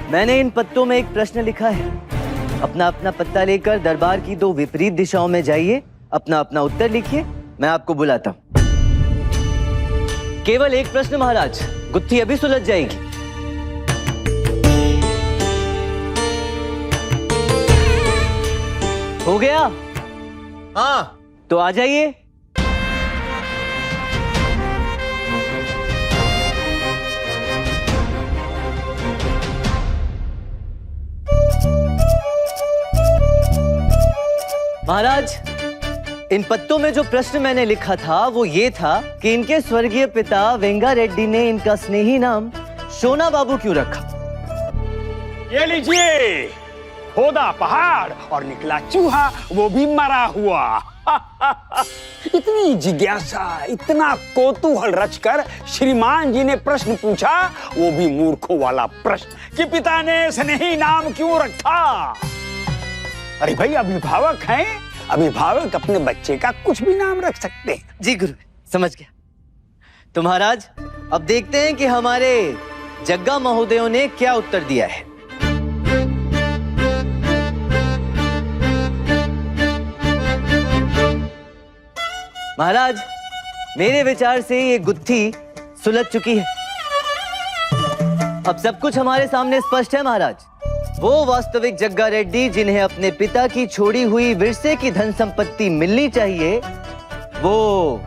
मैंने इन पत्तों में एक प्रश्न लिखा है। अपना अपना पत्ता लेकर दरबार की दो विपरीत दिशाओं में जाइए, अपना अपना उत्तर लिखिए, मैं आपको बुलाता हूं। केवल एक प्रश्न महाराज, गुत्थी अभी सुलझ जाएगी। हो गया? हाँ। तो आ जाइए। महाराज, इन पत्तों में जो प्रश्न मैंने लिखा था वो ये था कि इनके स्वर्गीय पिता वेंगा रेड्डी ने इनका स्नेही नाम शोना बाबू क्यों रखा। ये लीजिए, खोदा पहाड़ और निकला चूहा, वो भी मरा हुआ। इतनी जिज्ञासा, इतना कौतूहल रचकर श्रीमान जी ने प्रश्न पूछा, वो भी मूर्खों वाला प्रश्न कि पिता ने स्नेही नाम क्यों रखा। अरे भाई, अभिभावक हैं, अभिभावक अपने बच्चे का कुछ भी नाम रख सकते हैं। जी गुरु, समझ गया। तो महाराज, अब देखते हैं कि हमारे जग्गा महोदयों ने क्या उत्तर दिया है। महाराज, मेरे विचार से ये गुत्थी सुलझ चुकी है। अब सब कुछ हमारे सामने स्पष्ट है महाराज। वो वास्तविक जग्गा रेड्डी जिन्हें अपने पिता की छोड़ी हुई विरसे की धन संपत्ति मिलनी चाहिए, वो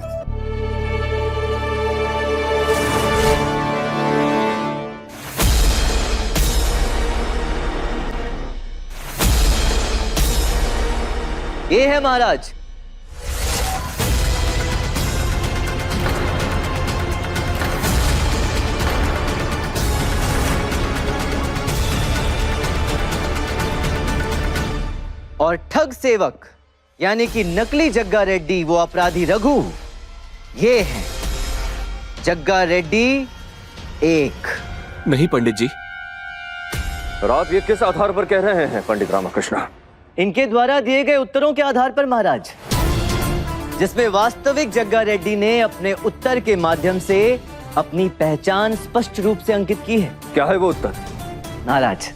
ये है महाराज। और ठग सेवक यानी कि नकली जग्गा रेड्डी, वो अपराधी रघु, ये है जग्गा रेड्डी एक। नहीं पंडित जी। और आप ये किस आधार पर कह रहे हैं पंडित रामकृष्ण? इनके द्वारा दिए गए उत्तरों के आधार पर महाराज, जिसमें वास्तविक जग्गा रेड्डी ने अपने उत्तर के माध्यम से अपनी पहचान स्पष्ट रूप से अंकित की है। क्या है वो उत्तर महाराज?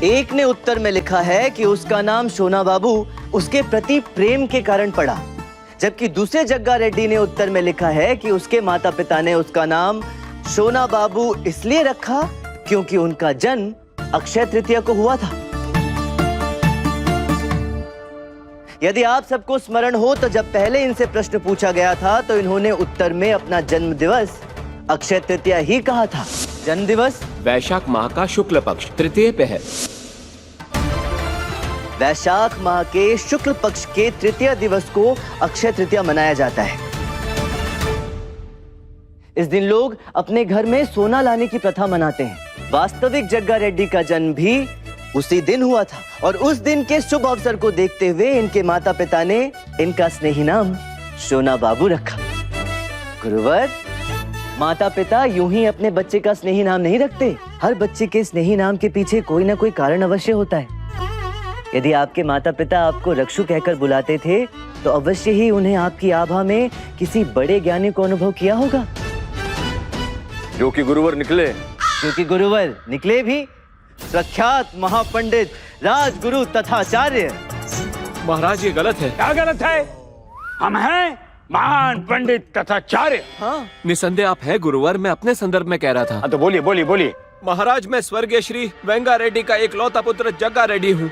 एक ने उत्तर में लिखा है कि उसका नाम शोना बाबू उसके प्रति प्रेम के कारण पड़ा, जबकि दूसरे जग्गा रेड्डी ने उत्तर में लिखा है कि उसके माता पिता ने उसका नाम शोना बाबू इसलिए रखा क्योंकि उनका जन्म अक्षय तृतीया को हुआ था। यदि आप सबको स्मरण हो तो जब पहले इनसे प्रश्न पूछा गया था तो इन्होंने उत्तर में अपना जन्म दिवस अक्षय तृतीया ही कहा था। जन्म दिवस वैशाख माह का शुक्ल पक्ष तृतीय पे है। वैशाख माह के शुक्ल पक्ष के तृतीय दिवस को अक्षय तृतीया मनाया जाता है। इस दिन लोग अपने घर में सोना लाने की प्रथा मनाते हैं। वास्तविक जग्गा रेड्डी का जन्म भी उसी दिन हुआ था और उस दिन के शुभ अवसर को देखते हुए इनके माता पिता ने इनका स्नेही नाम शोना बाबू रखा। गुरुवर, माता पिता यूं ही अपने बच्चे का स्नेही नाम नहीं रखते। हर बच्चे के स्नेही नाम के पीछे कोई ना कोई कारण अवश्य होता है। यदि आपके माता पिता आपको रक्षु कहकर बुलाते थे तो अवश्य ही उन्हें आपकी आभा में किसी बड़े ज्ञानी को अनुभव किया होगा, जो कि गुरुवर निकले। क्योंकि गुरुवर निकले भी प्रख्यात महापंडित राजगुरु तथाचार्य। महाराज ये गलत है। क्या गलत है? हम हैं महान पंडित तथाचार्य। हाँ, निसंदेह आप है गुरुवर, मैं अपने संदर्भ में कह रहा था। हाँ तो बोलिए बोलिए बोलिए। महाराज, मैं स्वर्गीय श्री वेंगा रेड्डी का एकलौता पुत्र जग्गा रेड्डी हूँ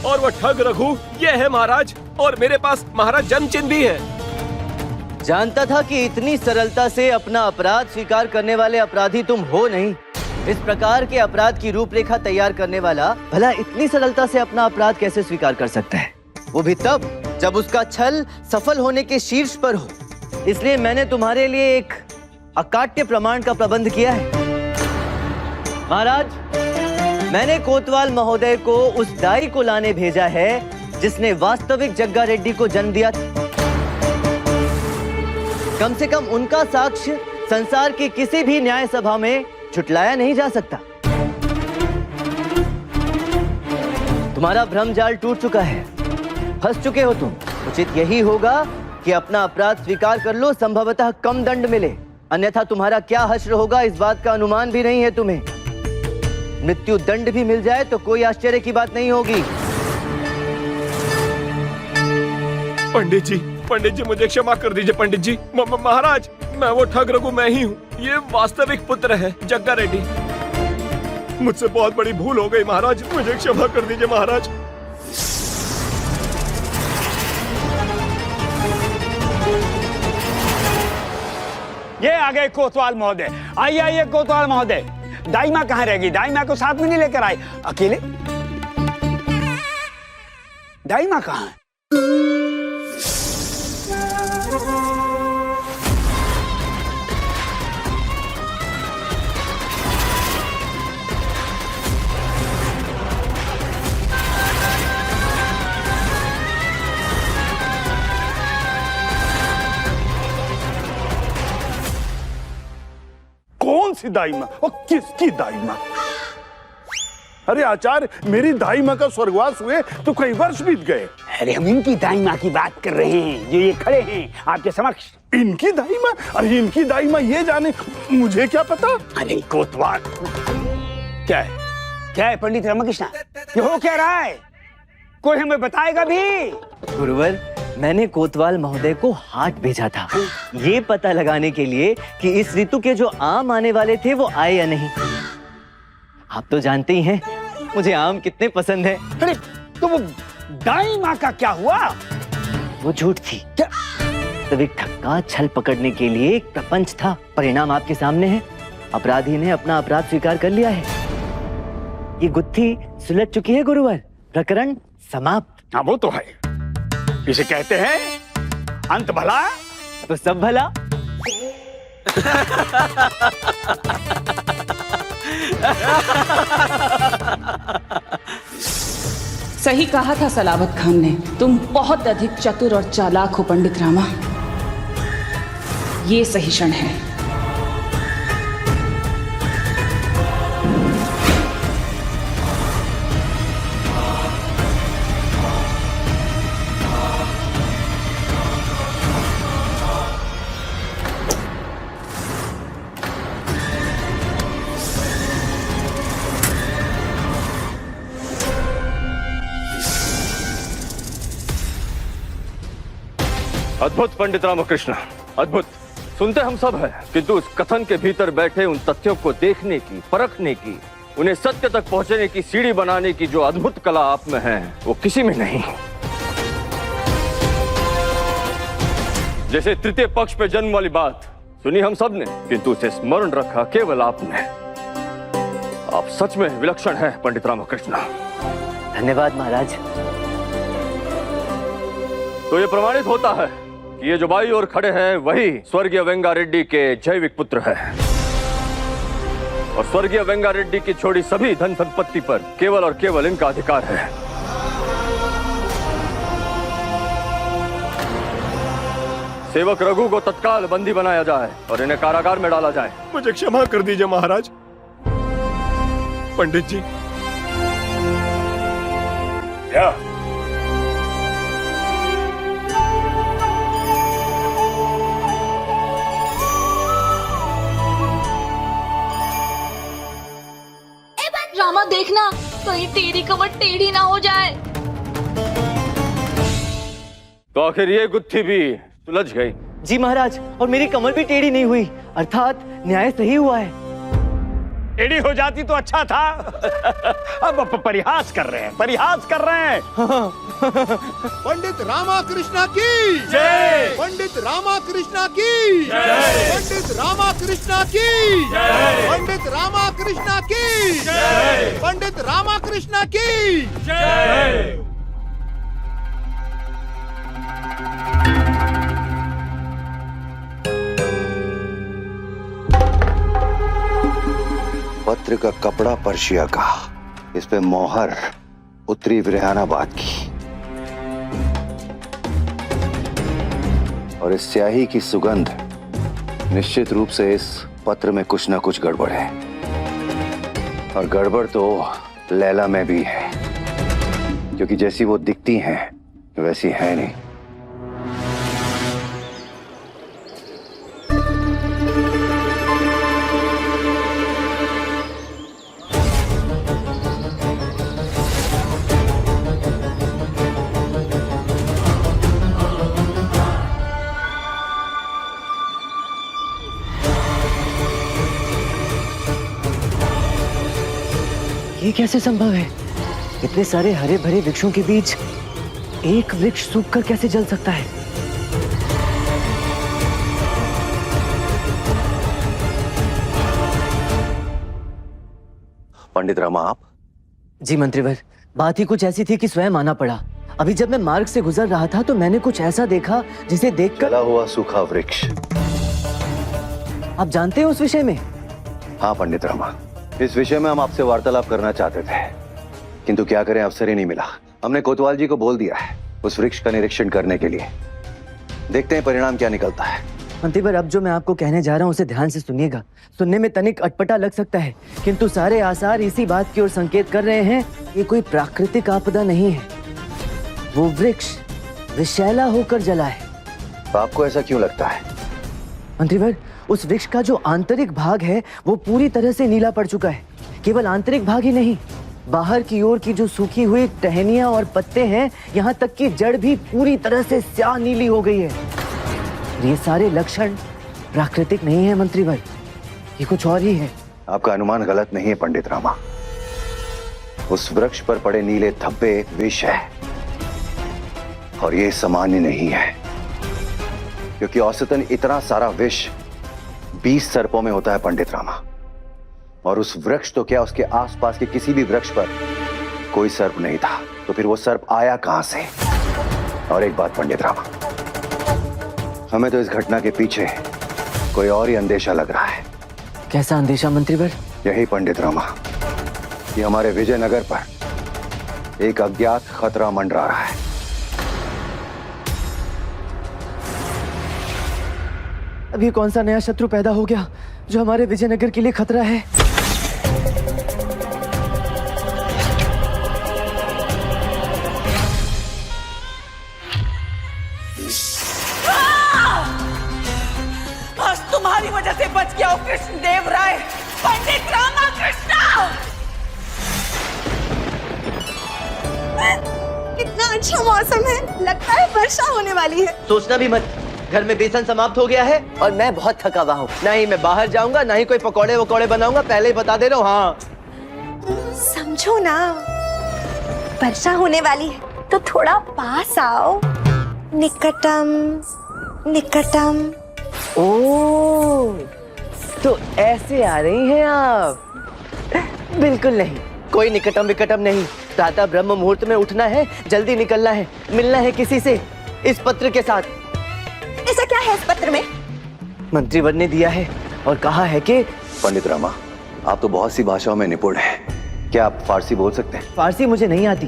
और वो ठग रघु ये है महाराज, और मेरे पास महाराज जन्म चिन्ह भी है। जानता था कि इतनी सरलता से अपना अपराध स्वीकार करने वाले अपराधी तुम हो नहीं। इस प्रकार के अपराध की रूपरेखा तैयार करने वाला भला इतनी सरलता से अपना अपराध कैसे स्वीकार कर सकता है, वो भी तब जब उसका छल सफल होने के शीर्ष पर हो। इसलिए मैंने तुम्हारे लिए एक अकाट्य प्रमाण का प्रबंध किया है। महाराज, मैंने कोतवाल महोदय को उस दाई को लाने भेजा है जिसने वास्तविक जग्गा रेड्डी को जन्म दिया था। कम से कम उनका साक्ष्य संसार की किसी भी न्याय सभा में झुटलाया नहीं जा सकता। तुम्हारा भ्रम जाल टूट चुका है, फंस चुके हो तुम। उचित यही होगा कि अपना अपराध स्वीकार कर लो, संभवतः कम दंड मिले, अन्यथा तुम्हारा क्या हश्र होगा इस बात का अनुमान भी नहीं है तुम्हें। मृत्यु दंड भी मिल जाए तो कोई आश्चर्य की बात नहीं होगी। पंडित जी मुझे क्षमा कर दीजिए पंडित जी। महाराज, मैं वो ठग रघु मैं ही हूँ, ये वास्तविक पुत्र है जग्गा रेड्डी। मुझसे बहुत बड़ी भूल हो गई महाराज, मुझे क्षमा कर दीजिए महाराज। ये आ गए कोतवाल महोदय। आइए आइए कोतवाल महोदय। दाइमा कहाँ रहेगी? दाइमा को साथ में नहीं लेकर आए, अकेले? दाइमा कहाँ है? कौन सी दाई माँ और किसकी दाई माँ? अरे आचार्य, मेरी दाई माँ का स्वर्गवास हुए तो कई वर्ष बीत गए। अरे हम इनकी दाई माँ की बात कर रहे हैं, जो ये खड़े हैं आपके समक्ष। इनकी दाई माँ? अरे इनकी दाई माँ ये जाने, मुझे क्या पता। अरे कोतवाल, क्या है? क्या है पंडित रामकृष्ण, ये हो क्या रहा है? कोई हमें बताएगा भी? गुरुवर, मैंने कोतवाल महोदय को हाट भेजा था, ये पता लगाने के लिए कि इस ऋतु के जो आम आने वाले थे वो आए या नहीं। आप तो जानते ही हैं मुझे आम कितने पसंद है। अरे तो वो दाई माँ का क्या हुआ? वो झूठ थी। क्या? तब एक ठग छल पकड़ने के लिए एक प्रपंच था। परिणाम आपके सामने है। अपराधी ने अपना अपराध स्वीकार कर लिया है। ये गुत्थी सुलझ चुकी है गुरुवर, प्रकरण समाप्त। हाँ वो तो है, इसे कहते हैं अंत भला तो सब भला। सही कहा था सलावत खान ने, तुम बहुत अधिक चतुर और चालाक हो पंडित रामा। ये सही क्षण है। अद्भुत पंडित रामकृष्ण, अद्भुत। सुनते हम सब हैं, किंतु उस कथन के भीतर बैठे उन तथ्यों को देखने की, परखने की, उन्हें सत्य तक पहुंचने की सीढ़ी बनाने की जो अद्भुत कला आप में है, वो किसी में नहीं। जैसे तृतीय पक्ष पे जन्म वाली बात सुनी हम सब ने, किंतु उसे स्मरण रखा केवल आपने। आप सच में विलक्षण हैं पंडित रामकृष्ण। धन्यवाद महाराज। तो ये प्रमाणित होता है कि ये जो बाई ओर खड़े हैं वही स्वर्गीय वेंगा रेड्डी के जैविक पुत्र है, और स्वर्गीय वेंगा रेड्डी की छोड़ी सभी धन संपत्ति पर केवल और केवल इनका अधिकार है। सेवक रघु को तत्काल बंदी बनाया जाए और इन्हें कारागार में डाला जाए। मुझे क्षमा कर दीजिए महाराज। पंडित जी, क्या? रामा देखना, कहीं तेरी कमर टेढ़ी ना हो जाए। तो आखिर ये गुत्थी भी सुलझ गई। जी महाराज, और मेरी कमर भी टेढ़ी नहीं हुई, अर्थात न्याय सही हुआ है। टेढ़ी हो जाती तो अच्छा था। अब परिहास कर रहे हैं, परिहास कर रहे हैं। पंडित रामाकृष्ण की जय। पंडित रामाकृष्ण की जय। पंडित रामाकृष्ण की जय। पंडित रामाकृष्ण की जय। पंडित रामाकृष्ण की जय। पत्र का कपड़ा पर्शिया का, इस पे मोहर उत्तरी विरहानाबाद की, और इस स्याही की सुगंध निश्चित रूप से इस पत्र में कुछ ना कुछ गड़बड़ है, और गड़बड़ तो लैला में भी है। क्योंकि जैसी वो दिखती हैं वैसी है नहीं। ये कैसे संभव है? इतने सारे हरे भरे वृक्षों के बीच एक वृक्ष सूखकर कैसे जल सकता है? पंडित रामा, आप? जी मंत्रीवर, बात ही कुछ ऐसी थी कि स्वयं आना पड़ा। अभी जब मैं मार्ग से गुजर रहा था तो मैंने कुछ ऐसा देखा जिसे देखकर। जला हुआ सूखा वृक्ष। आप जानते हैं उस विषय में? हाँ पंडित रामा, इस विषय में हम आपसे वार्तालाप करना चाहते थे, किंतु क्या करें, अवसर ही नहीं मिला। हमने कोतवाल जी को बोल दिया है उस वृक्ष का निरीक्षण करने के लिए। देखते हैं परिणाम क्या निकलता है। मंत्रीवर, अब जो मैं आपको कहने जा रहा हूँ उसे ध्यान से सुनिएगा। सुनने में तनिक अटपटा लग सकता है, किंतु सारे आसार इसी बात की ओर संकेत कर रहे हैं, ये कोई प्राकृतिक आपदा नहीं है। वो वृक्ष विषैला होकर जला है। तो आपको ऐसा क्यों लगता है? मंत्रीवर, उस वृक्ष का जो आंतरिक भाग है वो पूरी तरह से नीला पड़ चुका है। केवल आंतरिक भाग ही नहीं, बाहर की ओर की जो सूखी हुई टहनियां और पत्ते हैं, यहाँ तक कि जड़ भी पूरी तरह से स्याह नीली हो गई है। ये सारे लक्षण प्राकृतिक नहीं है मंत्रीवर, ये कुछ और ही है। आपका अनुमान गलत नहीं है पंडित रामा। उस वृक्ष पर पड़े नीले धब्बे विष है, और ये सामान्य नहीं है, क्योंकि औसतन इतना सारा विष 20 सर्पों में होता है पंडित रामा। और उस वृक्ष तो क्या, उसके आसपास के किसी भी वृक्ष पर कोई सर्प नहीं था। तो फिर वो सर्प आया कहां से? और एक बात पंडित रामा, हमें तो इस घटना के पीछे कोई और ही अंदेशा लग रहा है। कैसा अंदेशा मंत्रीवर? यही पंडित रामा कि हमारे विजयनगर पर एक अज्ञात खतरा मंडरा रहा है। अभी कौन सा नया शत्रु पैदा हो गया जो हमारे विजयनगर के लिए खतरा है? बस तुम्हारी वजह से बच गया हूँ कृष्णदेव राय, पंडित रामाकृष्ण। कितना अच्छा मौसम है, लगता है वर्षा होने वाली है। सोचना भी मत, घर में बेसन समाप्त हो गया है और मैं बहुत थका हुआ हूँ। ना ही मैं बाहर जाऊंगा, ना ही कोई पकौड़े वकौड़े बनाऊंगा, पहले ही बता दे रहा हूँ। हाँ समझो ना, वर्षा होने वाली है तो थोड़ा पास आओ। निकटम निकटम। ओ, तो ऐसे आ रही हैं आप? बिल्कुल नहीं, कोई निकटम विकटम नहीं। प्रातः ब्रह्म मुहूर्त में उठना है, जल्दी निकलना है, मिलना है किसी से इस पत्र के साथ। ऐसा क्या है इस पत्र में? मंत्रीवर ने दिया है और कहा है कि। पंडित रामा, आप तो बहुत सी भाषाओं में निपुण हैं। क्या आप फारसी बोल सकते हैं? फारसी मुझे नहीं आती,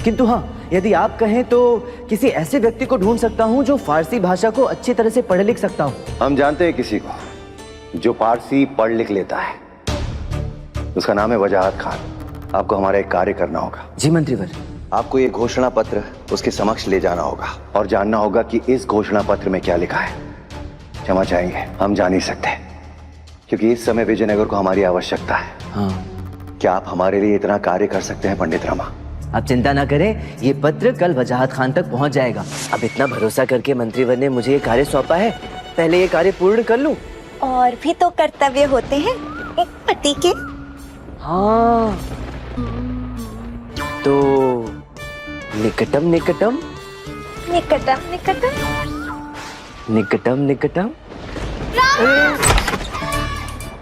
किंतु हाँ, यदि आप कहें तो किसी ऐसे व्यक्ति को ढूंढ सकता हूँ जो फारसी भाषा को अच्छी तरह से पढ़ लिख सकता हूँ। हम जानते हैं किसी को जो फारसी पढ़ लिख लेता है। उसका नाम है वजाहत खान। आपको हमारा एक कार्य करना होगा। जी मंत्रीवर। आपको ये घोषणा पत्र उसके समक्ष ले जाना होगा और जानना होगा कि इस घोषणा पत्र में क्या लिखा है। क्षमा चाहेंगे, हम जा नहीं सकते, क्योंकि इस समय विजयनगर को हमारी आवश्यकता है। हाँ, क्या आप हमारे लिए इतना कार्य कर सकते हैं पंडित रामा? आप चिंता ना करें, ये पत्र कल वजाहत खान तक पहुंच जाएगा। अब इतना भरोसा करके मंत्रीवर ने मुझे ये कार्य सौंपा है, पहले ये कार्य पूर्ण कर लूं। और भी तो कर्तव्य होते हैं एक पति के। हाँ, तो निकटम निकटम निकटम निकटम निकटम निकटम।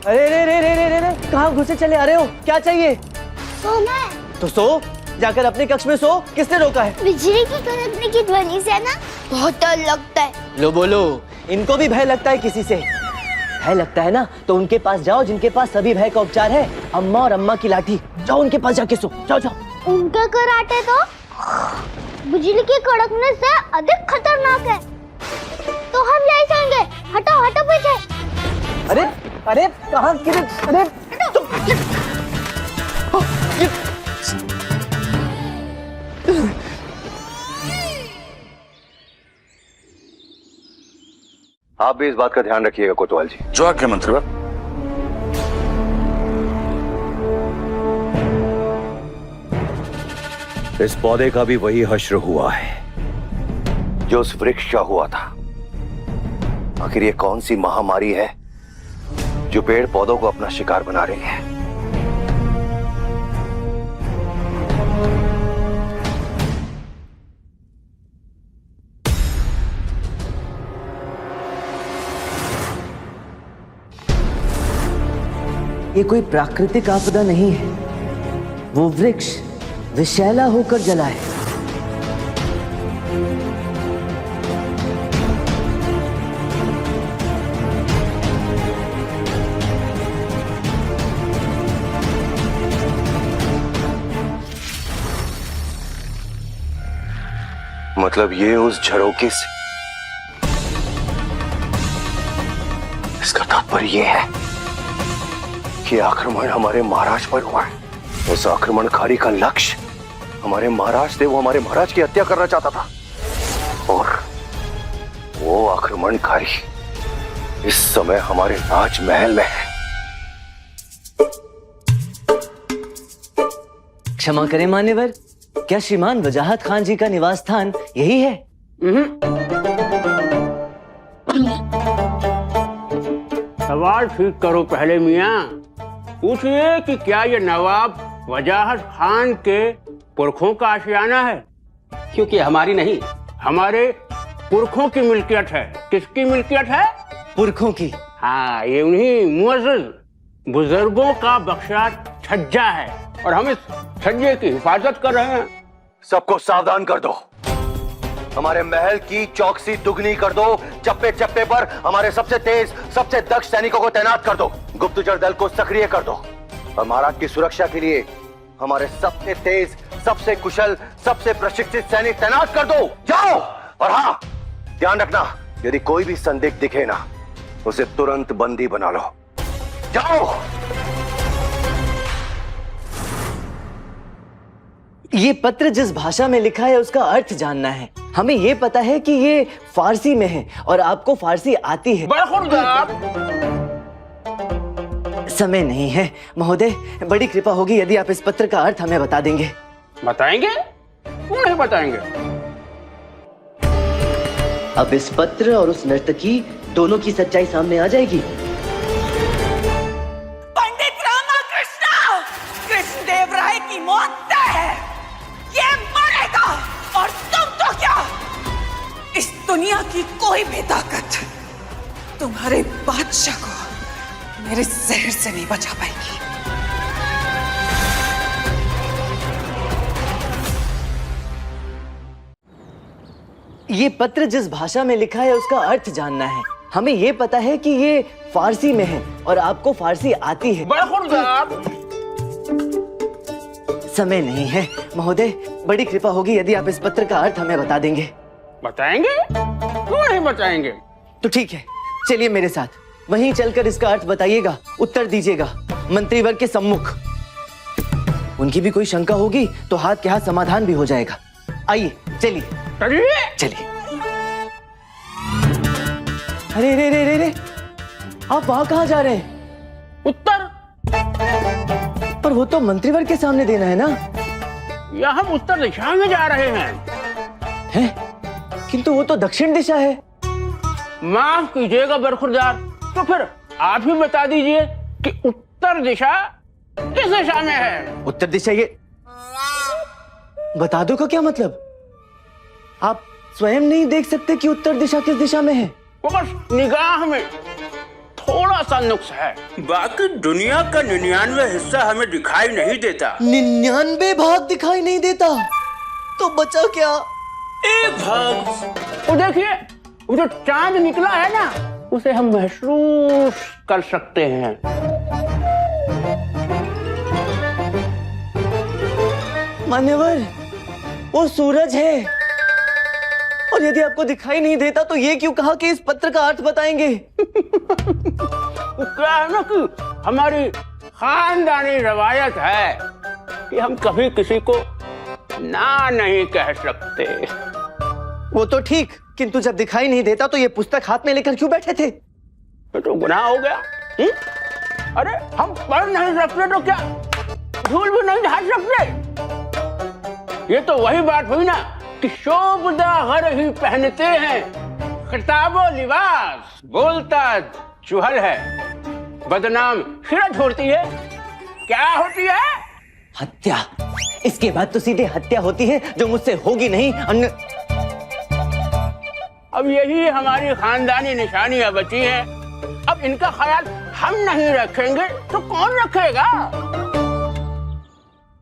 अरे रे रे रे रे रे रे, कहाँ घुसे चले आ रहे हो? क्या चाहिए? सोना है। तो सो, जाकर अपने कक्ष में सो। किसने रोका है? बिजली की कड़कने की ध्वनि से ना बहुत डर लगता है। लो बोलो, इनको भी भय लगता है किसी से? भय लगता है ना, तो उनके पास जाओ जिनके पास सभी भय का उपचार है। अम्मा और अम्मा की लाठी, जाओ उनके पास जाके सो। जाओ जाओ। उनके कराटे तो बिजली के कड़कने से अधिक खतरनाक है, तो हम यही कहेंगे। हटो हटो पीछे। अरे अरे, कहाँ गिरे? अरे तुम आप भी इस बात का ध्यान रखिएगा कोतवाल जी। जो आज्ञा मंत्रीवर। इस पौधे का भी वही हश्र हुआ है जो उस वृक्ष का हुआ था। आखिर ये कौन सी महामारी है जो पेड़ पौधों को अपना शिकार बना रही है? ये कोई प्राकृतिक आपदा नहीं है, वो वृक्ष विषैला होकर जला है। मतलब ये उस झरोके से, इसका तात्पर्य ये है कि आक्रमण हमारे महाराज पर हुआ है। उस आक्रमणकारी का लक्ष्य हमारे महाराज थे, वो हमारे महाराज की हत्या करना चाहता था और वो आक्रमणकारी इस समय हमारे राजमहल में है। क्षमा करें मान्यवर, क्या श्रीमान वजाहत खान जी का निवास स्थान यही है? सवाल ठीक करो पहले मियाँ। पूछिए कि क्या ये नवाब वजाहत खान के पुरखों का आशियाना है? क्योंकि हमारी नहीं, हमारे पुरखों की मिल्कियत है। किसकी मिल्कियत है? पुरखों की। हाँ, ये उन्हीं मुअज़्ज़ज़ बुजुर्गों का बख्शा छज्जा है और हम इस छज्जे की हिफाजत कर रहे हैं। सबको सावधान कर दो, हमारे महल की चौकसी दुगनी कर दो। चप्पे चप्पे पर हमारे सबसे तेज, सबसे दक्ष सैनिकों को तैनात कर दो। गुप्तचर दल को सक्रिय कर दो और महाराज की सुरक्षा के लिए हमारे सबसे तेज, सबसे कुशल, सबसे प्रशिक्षित सैनिक तैनात कर दो। जाओ। और हाँ, ध्यान रखना, यदि कोई भी संदिग्ध दिखे ना, उसे तुरंत बंदी बना लो। जाओ। ये पत्र जिस भाषा में लिखा है उसका अर्थ जानना है। हमें ये पता है कि ये फारसी में है और आपको फारसी आती है। समय नहीं है महोदय, बड़ी कृपा होगी यदि आप इस पत्र का अर्थ हमें बता देंगे। बताएंगे? क्यों नहीं बताएंगे? अब इस पत्र और उस नर्तकी दोनों की सच्चाई सामने आ जाएगी। पंडित रामाकृष्ण, कृष्णदेव राय की मौत तय है। ये मरेगा और तुम तो क्या, इस दुनिया की कोई भी ताकत तुम्हारे बादशाह को मेरे जहर से नहीं बचा पाएगी। ये पत्र जिस भाषा में लिखा है उसका अर्थ जानना है। हमें ये पता है कि ये फारसी में है और आपको फारसी आती है। समय नहीं है महोदय, बड़ी कृपा होगी यदि आप इस पत्र का अर्थ हमें बता देंगे। बताएंगे? क्यों नहीं बताएंगे? तो ठीक है, चलिए मेरे साथ, वहीं चलकर इसका अर्थ बताइएगा, उत्तर दीजिएगा मंत्रीवर्ग के सम्मुख। उनकी भी कोई शंका होगी तो हाथ के हाथ समाधान भी हो जाएगा। आइए चलिए चलिए। अरे रे रे रे रे, आप वहां कहाँ जा रहे हैं? उत्तर। पर वो तो मंत्रीवर्ग के सामने देना है ना। या हम उत्तर दिशा में जा रहे हैं। हैं? किंतु वो तो दक्षिण दिशा है। माफ कीजिएगा बरखुरदार, तो फिर आप ही बता दीजिए कि उत्तर दिशा किस दिशा में है? उत्तर दिशा ये बता दो का क्या मतलब? आप स्वयं नहीं देख सकते कि उत्तर दिशा किस दिशा में है? वो बस निगाह में थोड़ा सा नुक्स है, बाकी दुनिया का 99 हिस्सा हमें दिखाई नहीं देता। 99 भाग दिखाई नहीं देता, तो बचा क्या? एक भाग। वो देखिए, वो जो चांद निकला है ना, उसे हम महसूस कर सकते हैं। मान्यवर, वो सूरज है। और यदि आपको दिखाई नहीं देता तो ये क्यों कहा कि इस पत्र का अर्थ बताएंगे? क्या है ना कि हमारी खानदानी रवायत है कि हम कभी किसी को ना नहीं कह सकते। वो तो ठीक, किंतु जब दिखाई नहीं देता तो ये पुस्तक हाथ में लेकर क्यों बैठे थे? ये तो गुनाह हो गया। अरे हम पढ़ नहीं सकते तो क्या धूल भी नहीं झाड़ सकते? ये तो वही बात हुई ना कि शोभदा हर ही पहनते हैं, किताबो लिबास बोलता चुहल है, बदनाम सिरा छोड़ती है। क्या होती है? हत्या। इसके बाद तो सीधे हत्या होती है, जो मुझसे होगी नहीं। अब यही हमारी खानदानी निशानियां बची हैं। अब इनका ख्याल हम नहीं रखेंगे तो कौन रखेगा?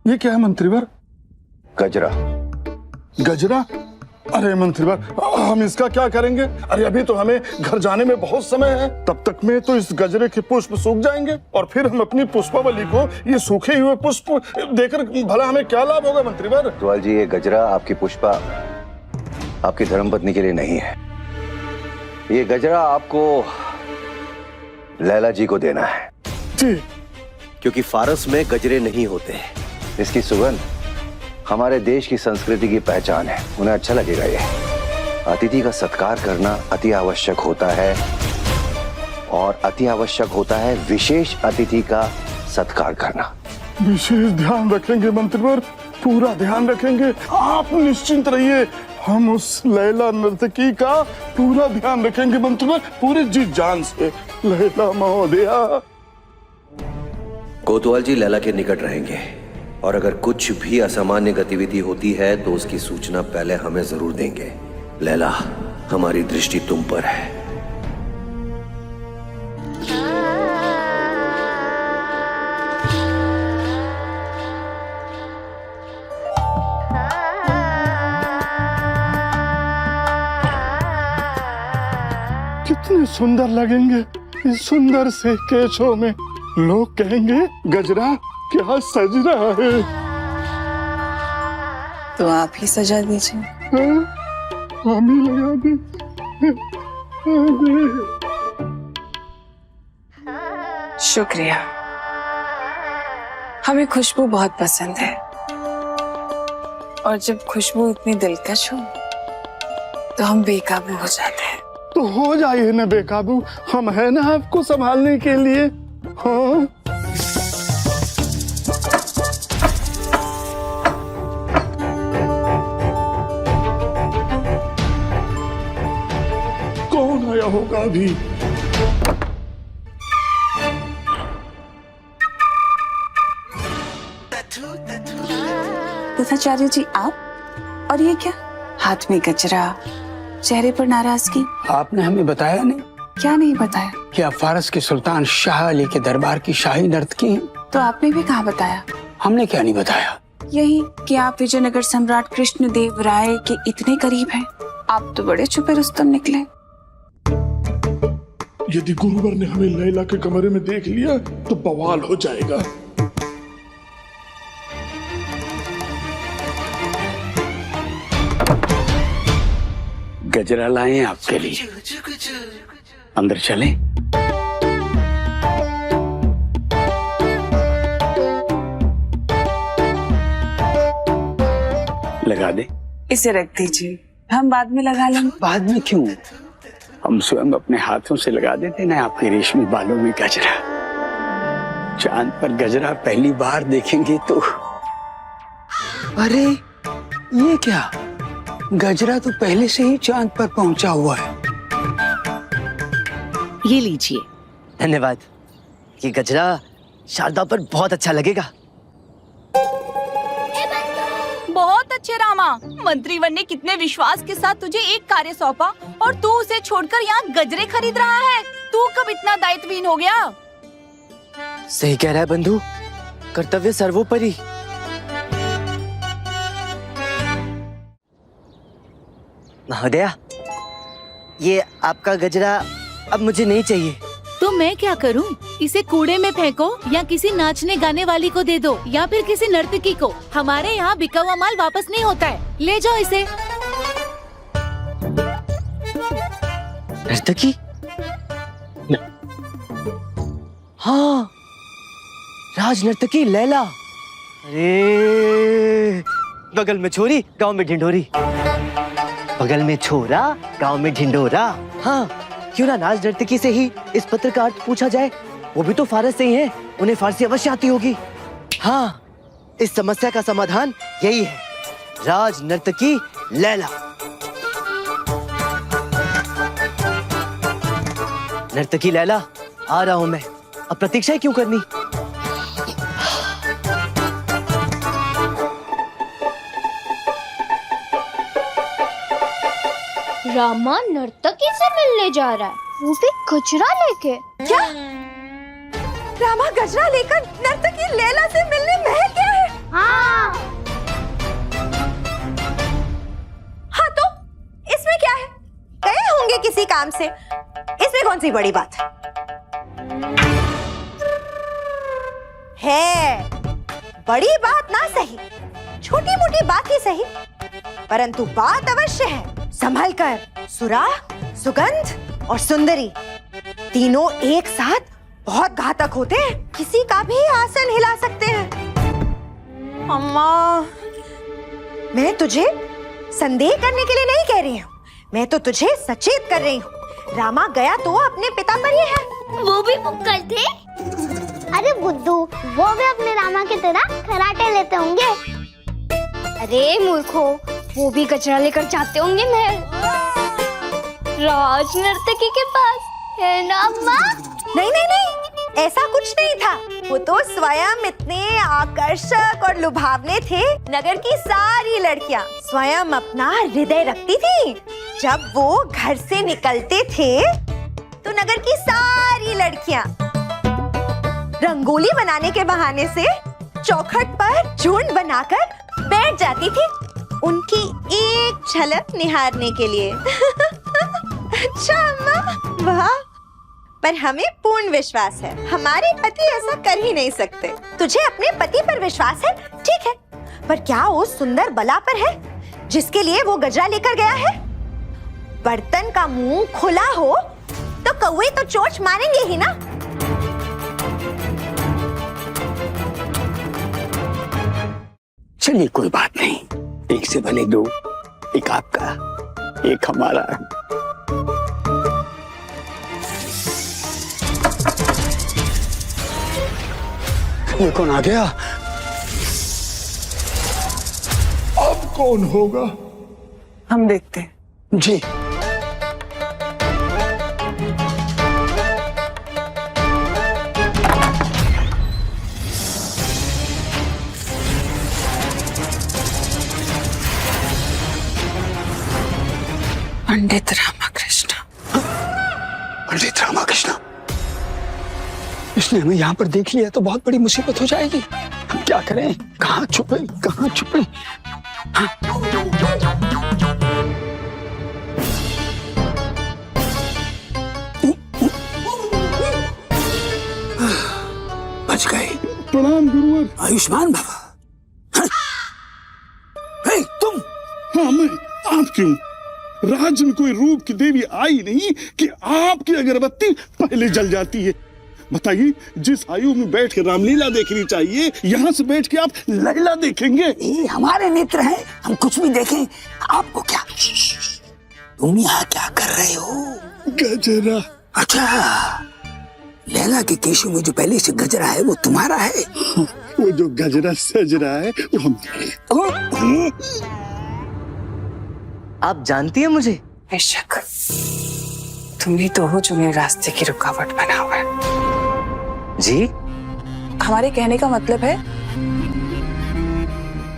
ये क्या है मंत्रीवर? गजरा। गजरा? अरे मंत्रीवर, हम इसका क्या करेंगे? अरे अभी तो हमें घर जाने में बहुत समय है, तब तक में तो इस गजरे के पुष्प सूख जाएंगे और फिर हम अपनी पुष्पावली को ये सूखे हुए पुष्प देकर भला हमें क्या लाभ होगा मंत्रीवर? कोतवाल जी, ये गजरा आपकी पुष्पा आपकी धर्मपत्नी के लिए नहीं है। ये गजरा आपको लैला जी को देना है। जी। क्योंकि फारस में गजरे नहीं होते। इसकी सुगंध हमारे देश की संस्कृति की पहचान है, उन्हें अच्छा लगेगा। ये अतिथि का सत्कार करना अति आवश्यक होता है और अति आवश्यक होता है विशेष अतिथि का सत्कार करना। विशेष ध्यान रखेंगे मंत्रीवर, पूरा ध्यान रखेंगे, आप निश्चिंत रहिए। हम उस लैला नर्तकी का पूरा ध्यान रखेंगे मंत्रीवर, पूरे जी जान से। लैला महोदया। कोतवाल जी लैला के निकट रहेंगे और अगर कुछ भी असामान्य गतिविधि होती है तो उसकी सूचना पहले हमें जरूर देंगे। लैला, हमारी दृष्टि तुम पर है। कितने सुंदर लगेंगे इस सुंदर से केशों में। लोग कहेंगे गजरा क्या सज रहा है। तो आप ही सजा दीजिए। हम ही लगा दे। शुक्रिया। हमें खुशबू बहुत पसंद है और जब खुशबू इतनी दिलकश हो तो हम बेकाबू हो जाते हैं। तो हो जाइए ना बेकाबू, हम है ना आपको संभालने के लिए। हाँ। कौन आया होगा अभी? तथाचार्य जी, आप? और ये क्या? हाथ में गजरा, चेहरे पर नाराजगी। आपने हमें बताया नहीं। क्या नहीं बताया? कि आप फारस के सुल्तान शाह अली के दरबार की शाही नर्तकी हैं। तो आपने भी कहाँ बताया? हमने क्या नहीं बताया? यही कि आप विजयनगर सम्राट कृष्णदेव राय के इतने करीब हैं। आप तो बड़े छुपे रुस्तम निकले। यदि गुरुवर ने हमें लैला के कमरे में देख लिया तो बवाल हो जाएगा। गजरा लाए आपके लिए, अंदर चलें। लगा दे। इसे रख दीजिए, हम बाद में लगा लेंगे। बाद में क्यों? हम स्वयं अपने हाथों से लगा देते ना आपके रेशमी बालों में गजरा। चांद पर गजरा पहली बार देखेंगे तो। अरे ये क्या? गजरा तो पहले से ही चांद पर पहुंचा हुआ है। ये लीजिए। धन्यवाद। ये गजरा शारदा पर बहुत अच्छा लगेगा। बहुत अच्छे रामा। मंत्रीवन ने कितने विश्वास के साथ तुझे एक कार्य सौंपा और तू उसे छोड़कर यहाँ गजरे खरीद रहा है। तू कब इतना दायित्वहीन हो गया? सही कह रहा है बंधु, कर्तव्य सर्वोपरि। महोदया, ये आपका गजरा अब मुझे नहीं चाहिए। तो मैं क्या करूं? इसे कूड़े में फेंको या किसी नाचने गाने वाली को दे दो या फिर किसी नर्तकी को। हमारे यहाँ बिका हुआ माल वापस नहीं होता है। ले जाओ इसे। नर्तकी? हाँ, राज नर्तकी लैला। अरे बगल में छोरी, गांव में ढिंढोरी। बगल में छोरा, गांव में ढिंडोरा। हाँ, क्यों ना नाच नर्तकी से ही इस पत्र का अर्थ पूछा जाए। वो भी तो फारस से ही हैं, उन्हें फारसी अवश्य आती होगी। हाँ, इस समस्या का समाधान यही है, राज नर्तकी लैला। नर्तकी लैला, आ रहा हूं मैं। अब प्रतीक्षा क्यों करनी? रामा नर्तकी से मिलने जा रहा है, वो भी गजरा लेके। क्या? रामा गजरा लेकर नर्तकी लैला से मिलने महल गया है? हाँ। हाँ तो इसमें क्या है? गए होंगे किसी काम से, इसमें कौन सी बड़ी बात है? बड़ी बात ना सही, छोटी मोटी बात ही सही, परंतु बात अवश्य है। संभल कर। सुरा, सुगंध और सुंदरी तीनों एक साथ बहुत घातक होते हैं, किसी का भी आसन हिला सकते हैं। अम्मा, मैं तुझे संदेह करने के लिए नहीं कह रही हूँ, मैं तो तुझे सचेत कर रही हूँ। रामा गया तो अपने पिता पर ही है। वो भी मुक्कर थे? अरे बुद्धू, वो भी अपने रामा की तरह खराटे लेते होंगे। अरे मूर्खो, वो भी गजरा लेकर जाते होंगे महल, राज नर्तकी के पास, है ना अम्मा? नहीं नहीं नहीं, ऐसा कुछ नहीं था। वो तो स्वयं इतने आकर्षक और लुभावने थे, नगर की सारी लड़कियां स्वयं अपना हृदय रखती थी। जब वो घर से निकलते थे तो नगर की सारी लड़कियां रंगोली बनाने के बहाने से चौखट पर झुंड बनाकर बैठ जाती थी, उनकी एक झलक निहारने के लिए। अच्छा अम्मा, वाह। पर हमें पूर्ण विश्वास है, हमारे पति ऐसा कर ही नहीं सकते। तुझे अपने पति पर विश्वास है, ठीक है, पर क्या उस सुंदर बला पर है जिसके लिए वो गजरा लेकर गया है? बर्तन का मुंह खुला हो तो कौवे तो चोंच मारेंगे ही ना। चलिए कोई बात नहीं, एक से भले दो, एक आपका, एक हमारा। ये कौन आ गया? अब कौन होगा? हम देखते हैं। जी। पंडित रामाकृष्ण। पंडित रामाकृष्ण, इसने हमें यहाँ पर देख लिया तो बहुत बड़ी मुसीबत हो जाएगी। हम क्या करें? कहाँ छुपे, कहाँ छुपे? हाँ। बच गए। प्रणाम गुरुवर। आयुष्मान भव। हे, तुम? हाँ मैं। आप क्यों? राज्य में कोई रूप की देवी आई नहीं कि आपकी अगरबत्ती पहले जल जाती है। बताइए, जिस आयु में बैठ के रामलीला देखनी चाहिए, यहाँ से बैठ के आप लैला देखेंगे। ये हमारे नेत्र हैं, हम कुछ भी देखें, आपको क्या? तुम यहाँ क्या कर रहे हो? गजरा। अच्छा, लैला के केशों में जो पहले से गजरा है वो तुम्हारा है? वो जो गजरा सज रहा है वो हम। आप जानती हैं मुझे? बेशक, तुम ही तो हो जो मेरे रास्ते की रुकावट बना हुआ है। जी? हमारे कहने का मतलब है,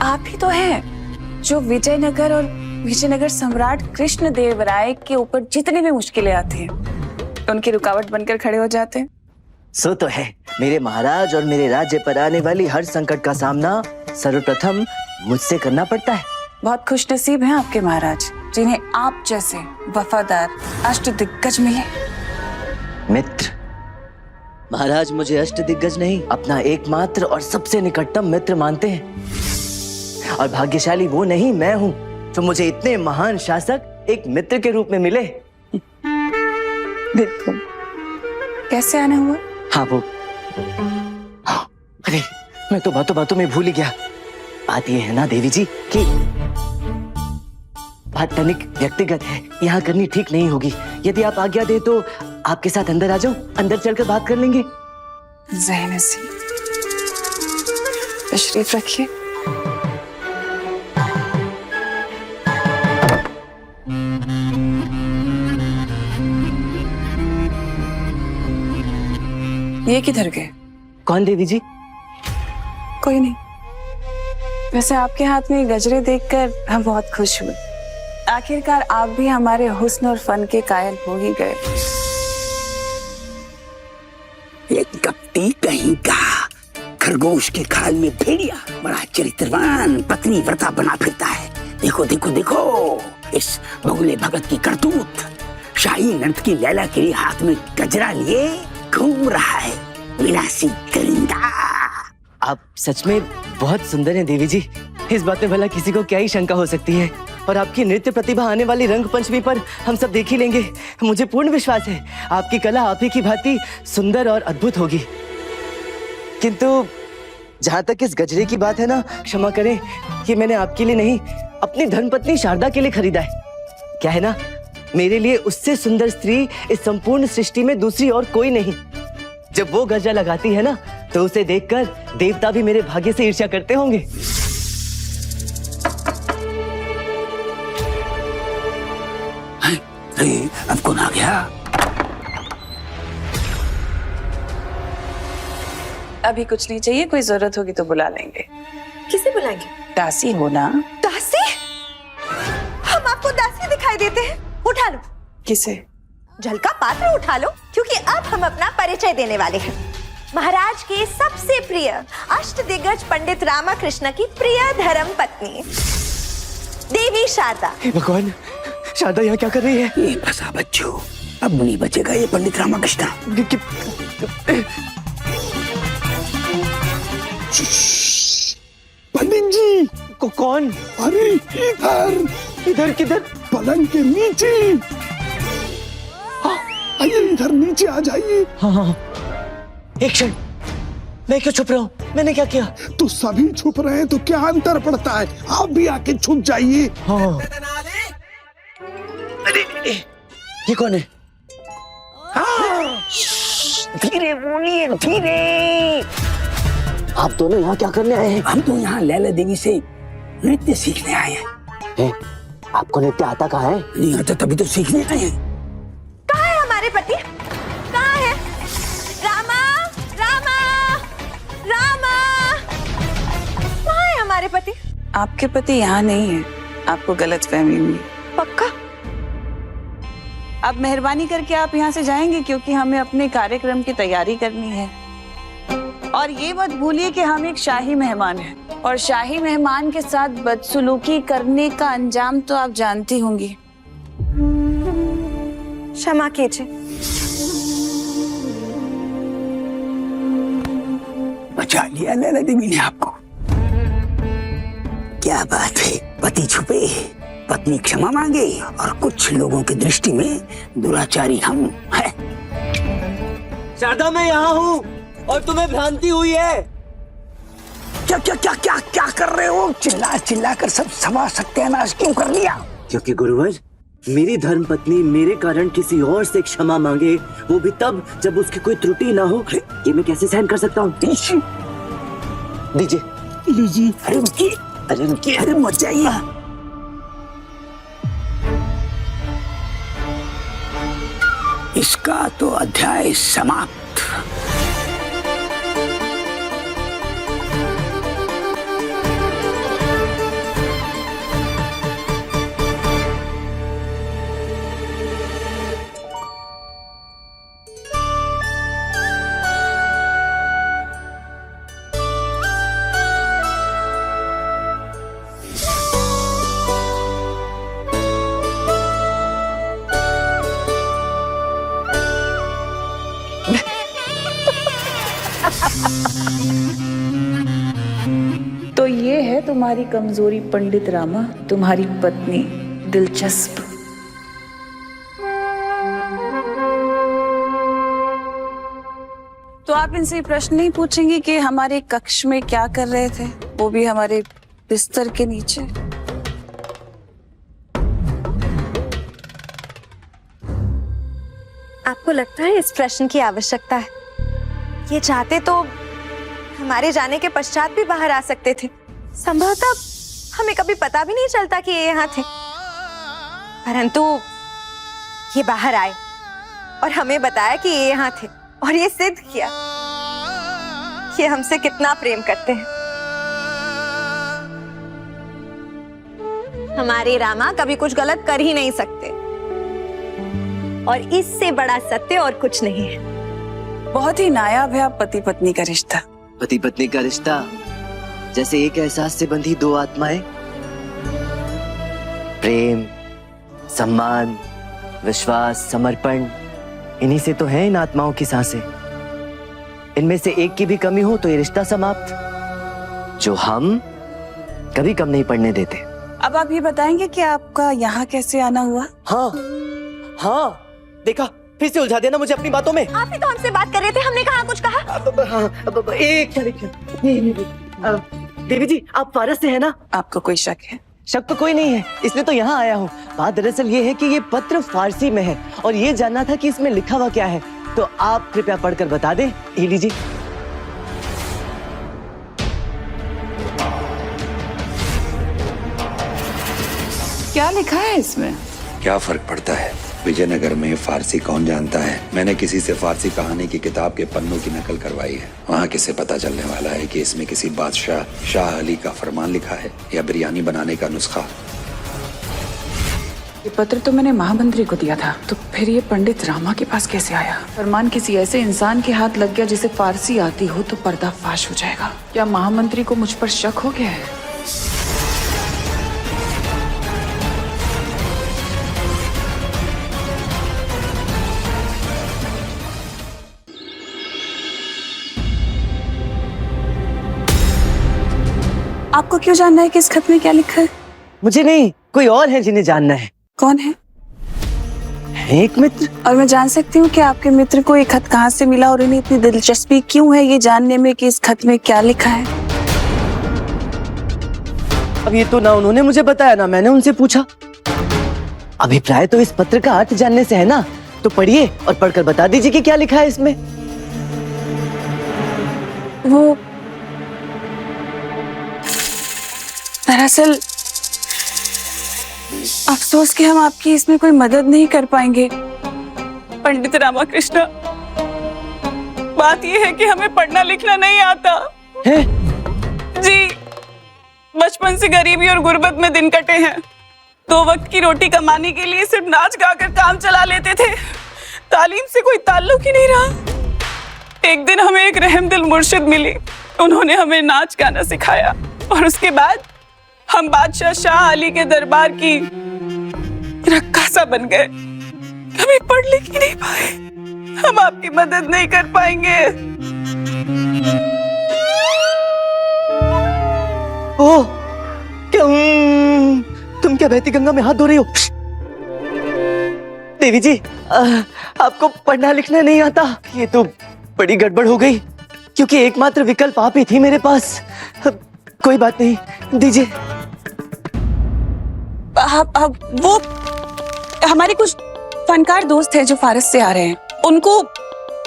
आप ही तो हैं जो विजयनगर और विजयनगर सम्राट कृष्णदेव राय के ऊपर जितनी भी मुश्किलें आती हैं, उनकी रुकावट बनकर खड़े हो जाते हैं। सो तो है, मेरे महाराज और मेरे राज्य पर आने वाली हर संकट का सामना सर्वप्रथम मुझसे करना पड़ता है। बहुत खुशनसीब हैं आपके महाराज, जिन्हें आप जैसे वफादार अष्टदिग्गज मिले। मित्र? महाराज मुझे अष्टदिग्गज नहीं, अपना एकमात्र और सबसे निकटतम मित्र मानते हैं। और भाग्यशाली वो नहीं, मैं हूँ जो मुझे इतने महान शासक एक मित्र के रूप में मिले। बिल्कुल। कैसे आना हुआ? हाँ वो, अरे मैं तो बातों बातों में भूल ही गया। बात ये है ना देवी जी कि बात तनिक व्यक्तिगत है, यहाँ करनी ठीक नहीं होगी। यदि आप आज्ञा दे तो आपके साथ अंदर आ जाऊं, अंदर चलकर बात कर लेंगे। ज़हनसी, तशरीफ रखिए। ये किधर गए? कौन देवी जी? कोई नहीं। वैसे आपके हाथ में गजरे देखकर हम बहुत खुश हुए। आखिरकार आप भी हमारे हुस्न और फन के कायल हो ही गए। एक कपटी कहीं का खरगोश के खाल में भेड़िया बड़ा चरित्रवान पत्नी व्रता बना फिरता है। देखो देखो देखो, इस बगुले भगत की करतूत। शाही नर्तकी लैला के हाथ में गजरा लिए घूम रहा है विलासी कलिंगा। आप सच में बहुत सुंदर हैं देवी जी, इस बात में भला किसी को क्या ही शंका हो सकती है। और आपकी नृत्य प्रतिभा आने वाली रंग पंचमी पर हम सब देख ही लेंगे। मुझे पूर्ण विश्वास है आपकी कला आप ही की भांति सुंदर और अद्भुत होगी। किंतु जहाँ तक इस गजरे की बात है ना, क्षमा करें कि मैंने आपके लिए नहीं अपनी धर्मपत्नी शारदा के लिए खरीदा है। क्या है ना, मेरे लिए उससे सुंदर स्त्री इस संपूर्ण सृष्टि में दूसरी और कोई नहीं। जब वो गजरा लगाती है ना, तो उसे देखकर देवता भी मेरे भाग्य से ईर्ष्या करते होंगे। अब कौन आ गया? अभी कुछ नहीं चाहिए, कोई जरूरत होगी तो बुला लेंगे। किसे बुलाएंगे? दासी हो ना। दासी? हम आपको दासी दिखाई देते हैं? उठा लो। किसे? जल का पात्र उठा लो, क्योंकि अब हम अपना परिचय देने वाले हैं। महाराज के सबसे प्रिय अष्टदिग्गज पंडित रामाकृष्ण की प्रिय धर्म पत्नी देवी शारदा। हे भगवान, शारदा यहाँ क्या कर रही है? ये फंसा बच्चों, अब नहीं बचेगा ये पंडित रामाकृष्ण। पंडित जी कौन? अरे इधर इधर किधर? पलंग के नीचे। आइए इधर नीचे आ जाइए। हाँ, एक क्षण, मैं क्यों छुप रहा हूँ? मैंने क्या किया? तो सभी छुप रहे हैं तो क्या अंतर पड़ता है, आप भी आके छुप जाइए। हाँ। ये कौन है? धीरे बोलिए, धीरे। आप दोनों यहाँ क्या करने आए हैं? हम तो यहाँ लैला देवी से नृत्य सीखने आए हैं। आपको नृत्य आता कहाँ है? नहीं आता तभी तो सीखने आए हैं। कहाँ है हमारे पति? कहाँ है? रामा, रामा, रामा, कहाँ है हमारे पति? आपके पति यहाँ नहीं है, आपको गलतफहमी हुई। पक्का? अब मेहरबानी करके आप यहाँ से जाएंगे, क्योंकि हमें अपने कार्यक्रम की तैयारी करनी है। और ये मत भूलिए कि हम एक शाही मेहमान हैं, और शाही मेहमान के साथ बदसलूकी करने का अंजाम तो आप जानती होंगी। क्षमा कीजिए। बचा लिया लैला देवी ने आपको। क्या बात है, पति छुपे, पत्नी क्षमा मांगे, और कुछ लोगों की दृष्टि में दुराचारी हम हैं। शारदा, मैं यहाँ हूँ और तुम्हें भ्रांति हुई है। क्या क्या क्या क्या क्या कर रहे हो? चिल्ला चिल्ला कर सब सभा सत्यानाश क्यों कर लिया? क्योंकि गुरुवर, मेरी धर्मपत्नी मेरे कारण किसी और से क्षमा मांगे, वो भी तब जब उसकी कोई त्रुटि ना हो, ये मैं कैसे सहन कर सकता हूँ? दीजिए। लीजिए। अरे रुकिए, अरे रुकिए, अरे मत जाइए। इसका तो अध्याय समाप्त। तो ये है तुम्हारी कमजोरी पंडित रामा, तुम्हारी पत्नी दिलचस्प। तो आप इनसे प्रश्न नहीं पूछेंगे कि हमारे कक्ष में क्या कर रहे थे, वो भी हमारे बिस्तर के नीचे? आपको लगता है इस प्रश्न की आवश्यकता है? ये चाहते तो हमारे जाने के पश्चात भी बाहर आ सकते थे। संभवतः हमें कभी पता भी नहीं चलता कि ये यहाँ थे, परंतु ये बाहर आए और हमें बताया कि ये यहाँ थे और ये सिद्ध किया कि हमसे कितना प्रेम करते हैं। हमारे रामा कभी कुछ गलत कर ही नहीं सकते और इससे बड़ा सत्य और कुछ नहीं है। बहुत ही नायाब है आप पति पत्नी का रिश्ता। पति पत्नी का रिश्ता जैसे एक एहसास से बंधी दो आत्माएं, प्रेम, सम्मान, विश्वास, समर्पण, इन्हीं से तो है इन आत्माओं की सांसें। इनमें से एक की भी कमी हो तो ये रिश्ता समाप्त, जो हम कभी कम नहीं पड़ने देते। अब आप ये बताएंगे कि आपका यहाँ कैसे आना हुआ? हाँ हाँ, देखा, फिर से उलझा देना मुझे अपनी बातों में। आप ही तो हमसे बात कर रहे थे, हमने कहा कुछ कहा? एक देवी जी, आप फारस से है ना? आपको कोई शक है? शक तो कोई नहीं है, इसलिए तो यहाँ आया हूँ। बात दरअसल ये है कि ये पत्र फारसी में है और ये जानना था कि इसमें लिखा हुआ क्या है, तो आप कृपया पढ़कर बता दें। ये लीजिए। क्या लिखा है इसमें? क्या फर्क पड़ता है? विजयनगर में फारसी कौन जानता है? मैंने किसी से फारसी कहानी की किताब के पन्नों की नकल करवाई है। वहाँ किसे पता चलने वाला है कि इसमें किसी बादशाह शाह अली का फरमान लिखा है या बिरयानी बनाने का नुस्खा। ये पत्र तो मैंने महामंत्री को दिया था, तो फिर ये पंडित रामा के पास कैसे आया? फरमान किसी ऐसे इंसान के हाथ लग गया जिसे फारसी आती हो तो पर्दाफाश हो जाएगा। क्या महामंत्री को मुझ पर शक हो गया है? आपको क्यों जानना है कि इस खत में क्या लिखा है? मुझे नहीं, कोई और है जिन्हें जानना है। कौन है? एक मित्र। और मैं जान सकती हूँ कि आपके मित्र को ये खत कहाँ से मिला और इन्हें इतनी दिलचस्पी क्यों है ये जानने में कि इस खत में क्या लिखा है? अब ये तो ना उन्होंने मुझे बताया ना मैंने उनसे पूछा। अभिप्राय तो इस पत्र का अर्थ जानने से है ना, तो पढ़िए और पढ़कर बता दीजिए कि क्या लिखा है इसमें। वो दरअसल अफसोस कि हम आपकी इसमें कोई मदद नहीं कर पाएंगे पंडित रामाकृष्ण। बात यह है कि हमें पढ़ना लिखना नहीं आता है? जी, बचपन से गरीबी और गुर्बत में दिन कटे हैं। 2 वक्त की रोटी कमाने के लिए सिर्फ नाच गाकर काम चला लेते थे। तालीम से कोई ताल्लुक ही नहीं रहा। एक दिन हमें एक रहमदिल मुर्शिद मिली, उन्होंने हमें नाच गाना सिखाया और उसके बाद हम बादशाह शाह अली के दरबार की रक्कासा बन गए। कभी पढ़ लिख ही नहीं पाए। हम आपकी मदद नहीं कर पाएंगे। ओह, तुम क्या बहती गंगा में हाथ धो रही हो? देवी जी, आपको पढ़ना लिखना नहीं आता? ये तो बड़ी गड़बड़ हो गई, क्योंकि एकमात्र विकल्प आप ही थी मेरे पास। कोई बात नहीं, दीजिए। वो हमारे कुछ फनकार दोस्त हैं जो फारस से आ रहे हैं, उनको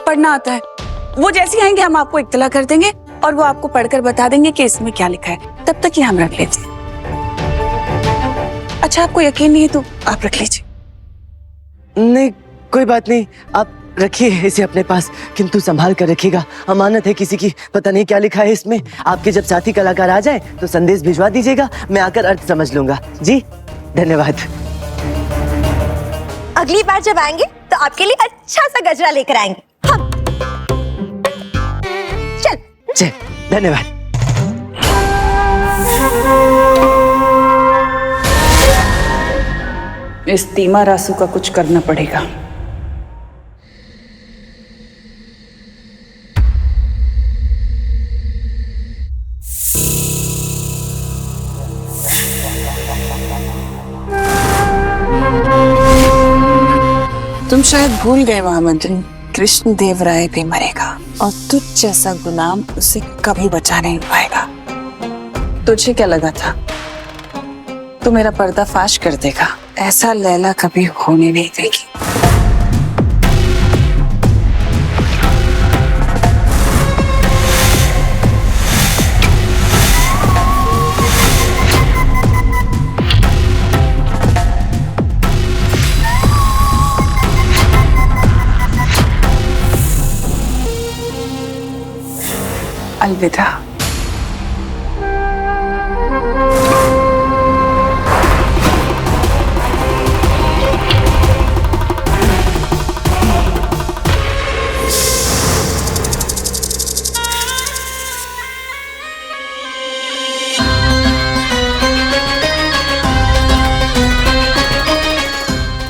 पढ़ना आता है। वो जैसे आएंगे हम आपको इत्तला कर देंगे और वो आपको पढ़कर बता देंगे कि इसमें क्या लिखा है। तब तक ये हम रख लेते हैं। अच्छा, आपको यकीन नहीं है तो आप रख लीजिए। नहीं, कोई बात नहीं, आप रखिए इसे अपने पास, किंतु संभाल कर रखिएगा। अमानत है किसी की, पता नहीं क्या लिखा है इसमें। आपके जब साथी कलाकार आ जाए तो संदेश भिजवा दीजिएगा, मैं आकर अर्थ समझ लूंगा। जी, धन्यवाद। अगली बार जब आएंगे तो आपके लिए अच्छा सा गजरा लेकर आएंगे। हाँ। चल, धन्यवाद। इस तीमा रासू का कुछ करना पड़ेगा। तुम शायद भूल गए महामंत्री, कृष्ण देव राय भी मरेगा और तुझ जैसा गुलाम उसे कभी बचा नहीं पाएगा। तुझे क्या लगा था तू मेरा पर्दाफाश कर देगा? ऐसा लैला कभी होने नहीं देगी। अलविदा।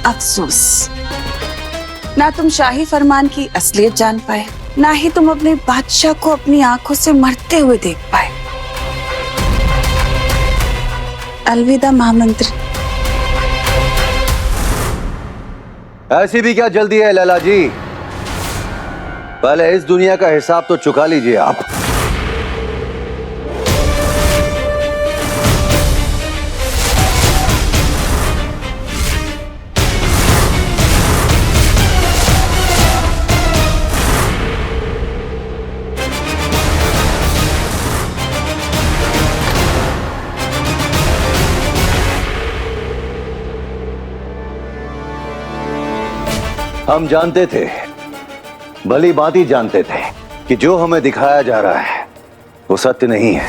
अफसोस, ना तुम शाही फरमान की असलियत जान पाए, ना ही तुम अपने बादशाह को अपनी आंखों से मरते हुए देख पाए। अलविदा महामंत्री। ऐसी भी क्या जल्दी है लैला जी? पहले इस दुनिया का हिसाब तो चुका लीजिए आप। हम जानते थे, भली भांति जानते थे कि जो हमें दिखाया जा रहा है वो सत्य नहीं है।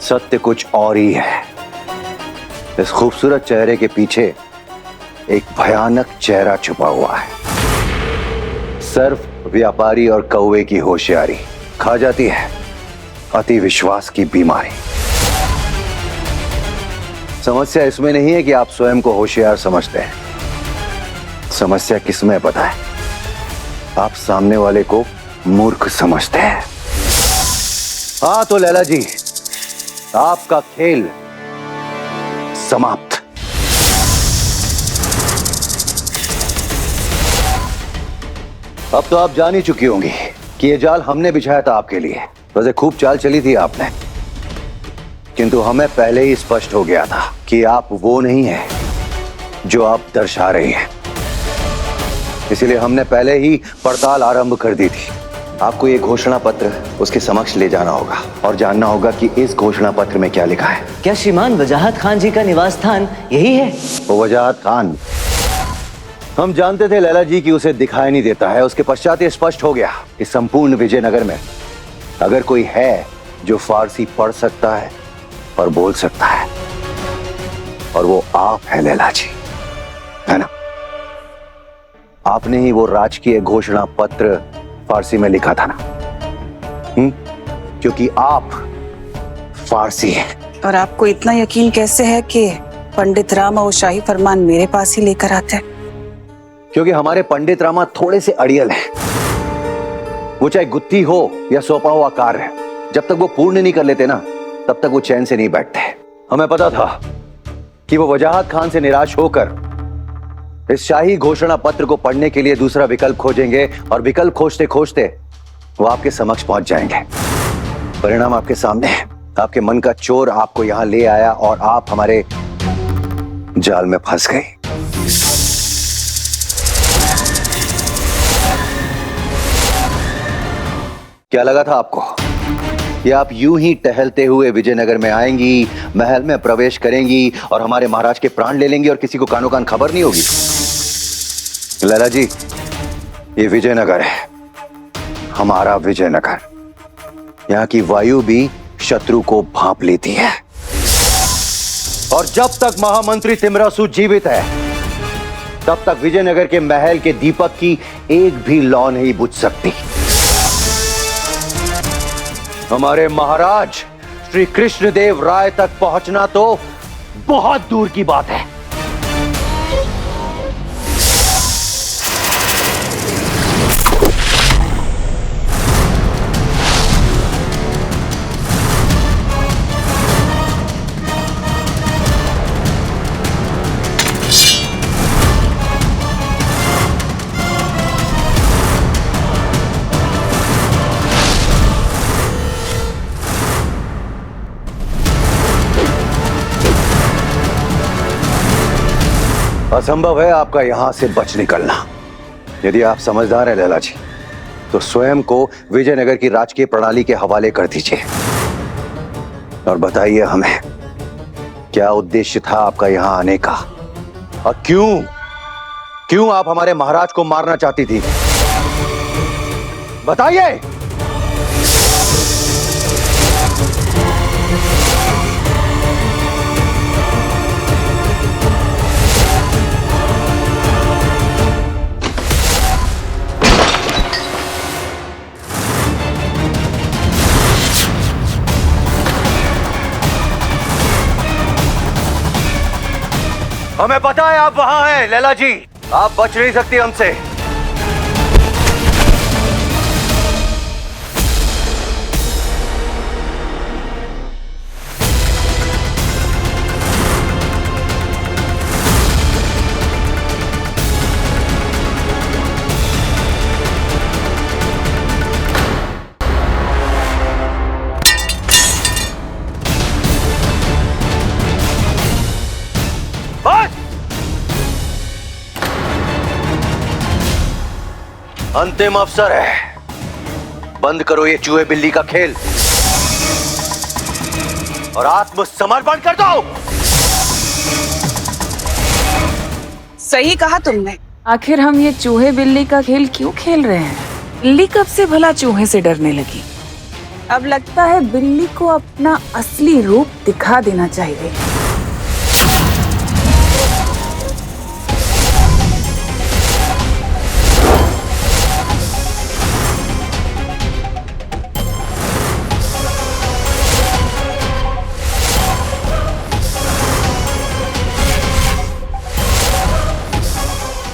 सत्य कुछ और ही है। इस खूबसूरत चेहरे के पीछे एक भयानक चेहरा छुपा हुआ है। सिर्फ व्यापारी और कौवे की होशियारी खा जाती है अति विश्वास की बीमारी। समस्या इसमें नहीं है कि आप स्वयं को होशियार समझते हैं। समस्या किसमें पता है? आप सामने वाले को मूर्ख समझते हैं। हाँ तो लैला जी, आपका खेल समाप्त। अब तो आप जान ही चुकी होंगी कि ये जाल हमने बिछाया था आपके लिए। वैसे खूब चाल चली थी आपने, किंतु हमें पहले ही स्पष्ट हो गया था कि आप वो नहीं है जो आप दर्शा रही हैं। इसीलिए हमने पहले ही पड़ताल आरंभ कर दी थी। आपको ये घोषणा पत्र उसके समक्ष ले जाना होगा और जानना होगा कि इस घोषणा पत्र में क्या लिखा है। क्या श्रीमान वजाहत खान जी का निवास स्थान यही है? वो वजाहत खान, हम जानते थे लैला जी कि उसे दिखाई नहीं देता है। उसके पश्चात ये स्पष्ट हो गया कि संपूर्ण विजयनगर में अगर कोई है जो फारसी पढ़ सकता है और बोल सकता है, और वो आप है लैला जी, है ना? आपने ही वो राजकीय घोषणा पत्र फारसी में लिखा था ना? क्योंकि आप फारसी हैं। और आपको इतना यकीन कैसे है कि पंडित रामा वो शाही फरमान मेरे पास ही लेकर आते हैं? क्योंकि हमारे पंडित रामा थोड़े से अड़ियल हैं। वो चाहे गुत्थी हो या सौंपा हुआ कार्य, जब तक वो पूर्ण नहीं कर लेते ना, तब तक वो चैन से नहीं बैठते। हमें पता था कि वो वजाहत खान से निराश होकर इस शाही घोषणा पत्र को पढ़ने के लिए दूसरा विकल्प खोजेंगे, और विकल्प खोजते खोजते वो आपके समक्ष पहुंच जाएंगे। परिणाम आपके सामने है। आपके मन का चोर आपको यहां ले आया और आप हमारे जाल में फंस गई। क्या लगा था आपको कि आप यूं ही टहलते हुए विजयनगर में आएंगी, महल में प्रवेश करेंगी और हमारे महाराज के प्राण ले लेंगी और किसी को कानो कान खबर नहीं होगी? लैला जी, ये विजयनगर है, हमारा विजयनगर। यहाँ की वायु भी शत्रु को भांप लेती है, और जब तक महामंत्री तिमरासु जीवित है तब तक विजयनगर के महल के दीपक की एक भी लौ नहीं बुझ सकती। हमारे महाराज श्री कृष्णदेव राय तक पहुंचना तो बहुत दूर की बात है। असंभव है आपका यहां से बच निकलना। यदि आप समझदार हैं लैला जी, तो स्वयं को विजयनगर की राजकीय प्रणाली के हवाले कर दीजिए और बताइए हमें क्या उद्देश्य था आपका यहां आने का, और क्यों आप हमारे महाराज को मारना चाहती थी? बताइए। हमें पता है आप वहां हैं लैला जी, आप बच नहीं सकती हमसे। अंतिम अवसर है, बंद करो ये चूहे बिल्ली का खेल और आत्मसमर्पण कर दो। सही कहा तुमने। आखिर हम ये चूहे बिल्ली का खेल क्यों खेल रहे हैं? बिल्ली कब से भला चूहे से डरने लगी? अब लगता है बिल्ली को अपना असली रूप दिखा देना चाहिए।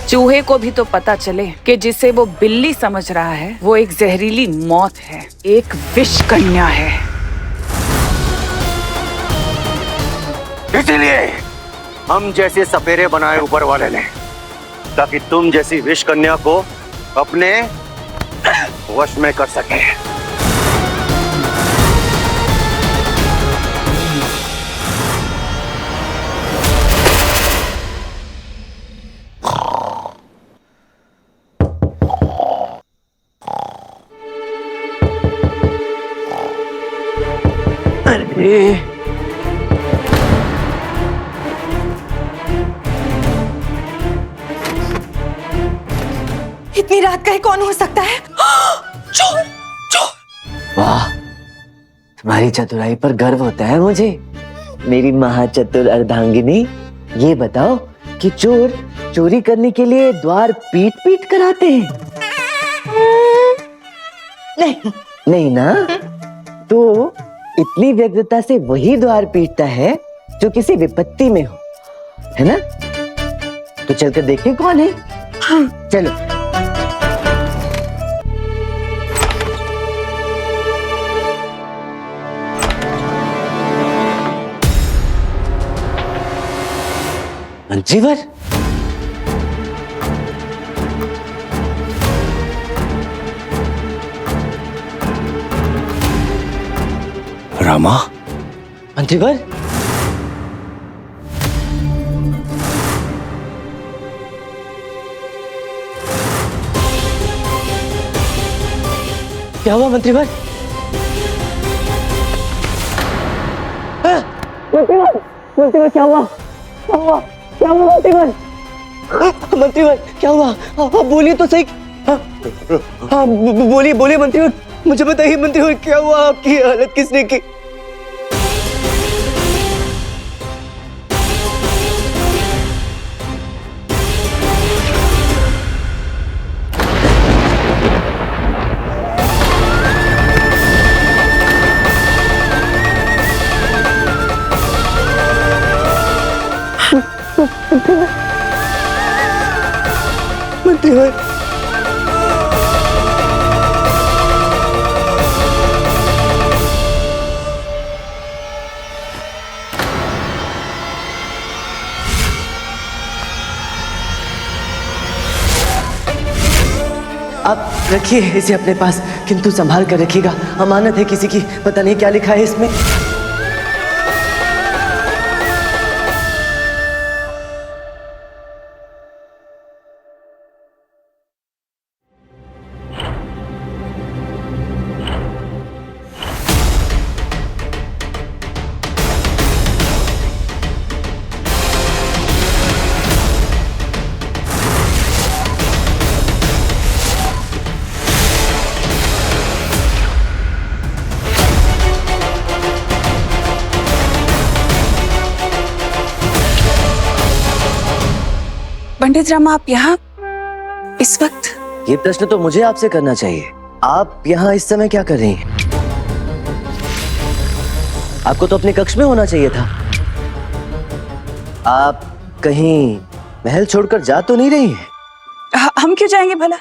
चूहे को भी तो पता चले कि जिसे वो बिल्ली समझ रहा है वो एक जहरीली मौत है, एक विष कन्या है। इसीलिए हम जैसे सपेरे बनाए ऊपर वाले ने, ताकि तुम जैसी विष कन्या को अपने वश में कर सके। इतनी रात का कौन हो सकता है? चोर! चोर! वाह, तुम्हारी चतुराई पर गर्व होता है मुझे, मेरी महाचतुर अर्धांगिनी। ये बताओ कि चोर चोरी करने के लिए द्वार पीट पीट कर आते हैं? नहीं नहीं ना, तो इतनी व्यग्रता से वही द्वार पीटता है जो किसी विपत्ति में हो, है ना? तो चलकर देखें कौन है। हाँ चलो। मंत्रीवर, रामा, मंत्रीवर, क्या हुआ मंत्रीवर? मंत्रीवर, मंत्रीवर क्या हुआ? क्या हुआ? क्या हुआ मंत्रीवर? मंत्रीवर क्या हुआ? आप बोलिए तो सही। हाँ बोलिए बोलिए मंत्रीवर, मुझे बताइए मंत्रीवर क्या हुआ? आपकी हालत किसने की? मंत्रीवर, आप रखिए इसे अपने पास, किंतु संभाल कर रखिएगा, अमानत है किसी की, पता नहीं क्या लिखा है इसमें। पंडित रामा, आप यहाँ इस वक्त? ये प्रश्न तो मुझे आपसे करना चाहिए। आप यहाँ इस समय क्या कर रही हैं? आपको तो अपने कक्ष में होना चाहिए था। आप कहीं महल छोड़कर जा तो नहीं रही है? हम क्यों जाएंगे भला?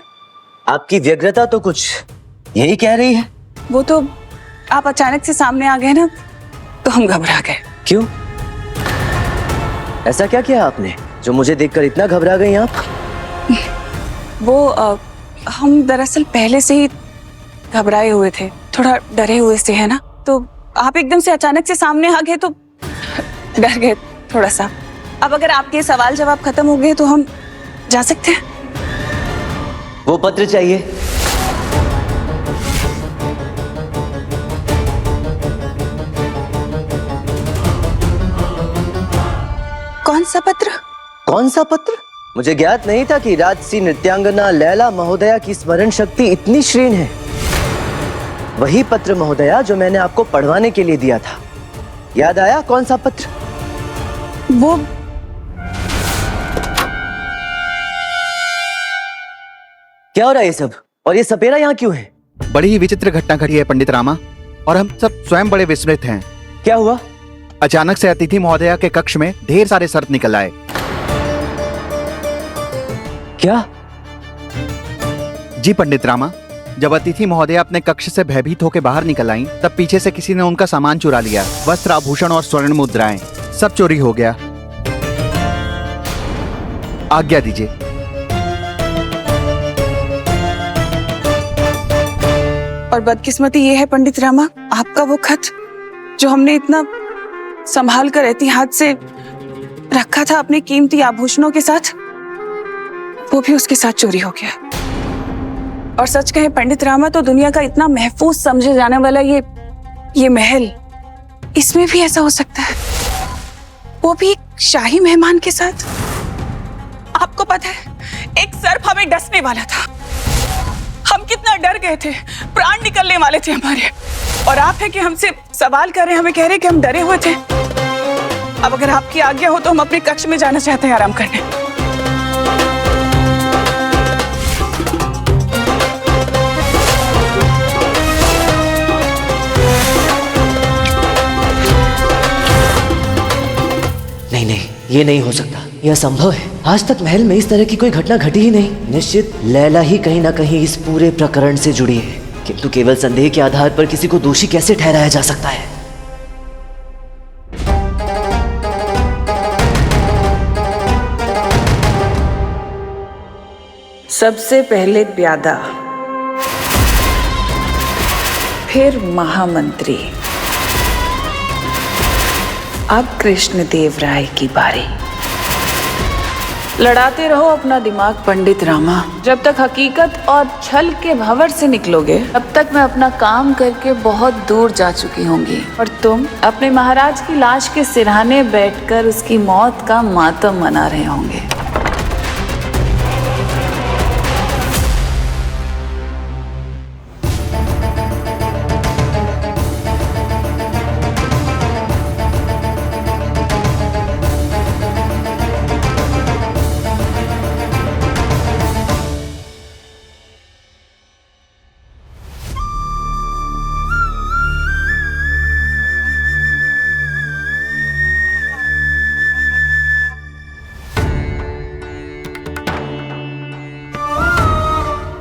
आपकी व्यग्रता तो कुछ यही कह रही है। वो तो आप अचानक से सामने आ गए ना, तो हम घबरा गए। क्यों? ऐसा क्या किया आपने जो मुझे देखकर इतना घबरा गई आप? वो हम दरअसल पहले से ही घबराए हुए थे, थोड़ा डरे हुए से, है ना? तो आप एकदम से अचानक से सामने आ गए तो डर गए थोड़ा सा। अब अगर आपके सवाल जवाब खत्म हो गए तो हम जा सकते हैं। वो पत्र चाहिए। कौन सा पत्र? कौन सा पत्र? मुझे ज्ञात नहीं था कि राजसी नृत्यांगना लैला महोदया की स्मरण शक्ति इतनी क्षीण है। वही पत्र महोदया जो मैंने आपको पढ़वाने के लिए दिया था। याद आया कौन सा पत्र? वो क्या हो रहा है ये सब? और ये सपेरा यहाँ क्यों है? बड़ी ही विचित्र घटना घटी है पंडित रामा, और हम सब स्वयं बड़े विस्मित हैं। क्या हुआ? अचानक से अतिथि महोदया के कक्ष में ढेर सारे सर्प निकल आए। क्या? जी पंडित रामा, जब अतिथि महोदया अपने कक्ष से भयभीत होकर बाहर निकल आईं, तब पीछे से किसी ने उनका सामान चुरा लिया। वस्त्र, आभूषण और स्वर्ण मुद्राएं सब चोरी हो गया। आज्ञा दीजिए। और बदकिस्मती ये है पंडित रामा, आपका वो खत जो हमने इतना संभाल कर एहतियात से रखा था अपने कीमती आभूषणों के साथ, वो भी उसके साथ चोरी हो गया। और सच कहें पंडित रामा तो दुनिया का इतना महफूज समझे जाने वाला ये महल, इसमें भी ऐसा हो सकता है, वो भी एक शाही मेहमान के साथ। आपको पता है एक सर्प हमें डसने वाला था, हम कितना डर गए थे, प्राण निकलने वाले थे हमारे, और आप है कि हमसे सवाल कर रहे हैं, हमें कह रहे हैं कि हम डरे हुए थे। अब अगर आपकी आज्ञा हो तो हम अपने कक्ष में जाना चाहते हैं आराम करने। नहीं नहीं, ये नहीं हो सकता, यह असंभव है। आज तक महल में इस तरह की कोई घटना घटी ही नहीं। निश्चित लैला ही कहीं ना कहीं इस पूरे प्रकरण से जुड़ी है, किंतु केवल संदेह के आधार पर किसी को दोषी कैसे ठहराया जा सकता है? सबसे पहले प्यादा, फिर महामंत्री, अब कृष्णदेव राय की बारी। लड़ाते रहो अपना दिमाग पंडित रामा। जब तक हकीकत और छल के भंवर से निकलोगे, तब तक मैं अपना काम करके बहुत दूर जा चुकी होंगी, और तुम अपने महाराज की लाश के सिरहाने बैठकर उसकी मौत का मातम मना रहे होंगे।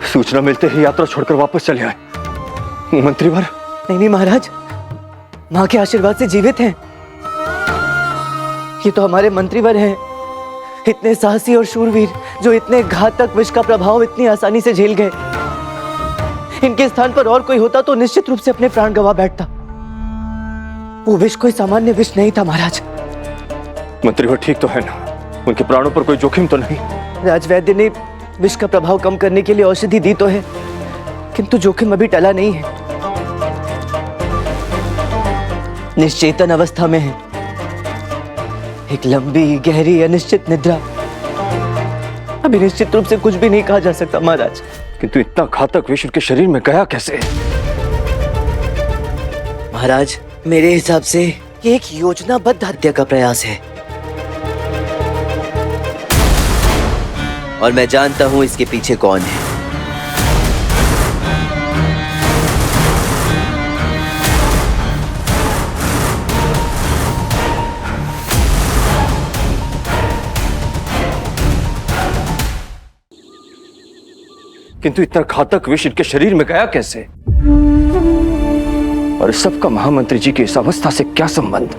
सूचना मिलते ही यात्रा छोड़कर वापस चले आए। मंत्रीवर? नहीं महाराज, माँ के आशीर्वाद से जीवित हैं। ये तो हमारे मंत्रीवर हैं, इतने साहसी और शूरवीर, जो इतने घातक विष का प्रभाव इतनी आसानी से झेल गए। इनके स्थान पर और कोई होता तो निश्चित रूप से अपने प्राण गंवा बैठता। वो विष कोई सामान्य विष नहीं था महाराज। मंत्रीवर ठीक तो है ना? उनके प्राणों पर कोई जोखिम तो नहीं? राजवैद्य ने विष का प्रभाव कम करने के लिए औषधि दी तो है, किंतु जोखिम अभी टला नहीं है। निश्चेतन अवस्था में है, एक लंबी गहरी अनिश्चित निद्रा। अभी निश्चित रूप से कुछ भी नहीं कहा जा सकता महाराज। किंतु इतना घातक विष उनके शरीर में गया कैसे? महाराज, मेरे हिसाब से ये एक योजनाबद्ध हत्या का प्रयास है, और मैं जानता हूं इसके पीछे कौन है। किंतु इतना घातक विष इनके शरीर में गया कैसे? और इस सब का महामंत्री जी की इस अवस्था से क्या संबंध?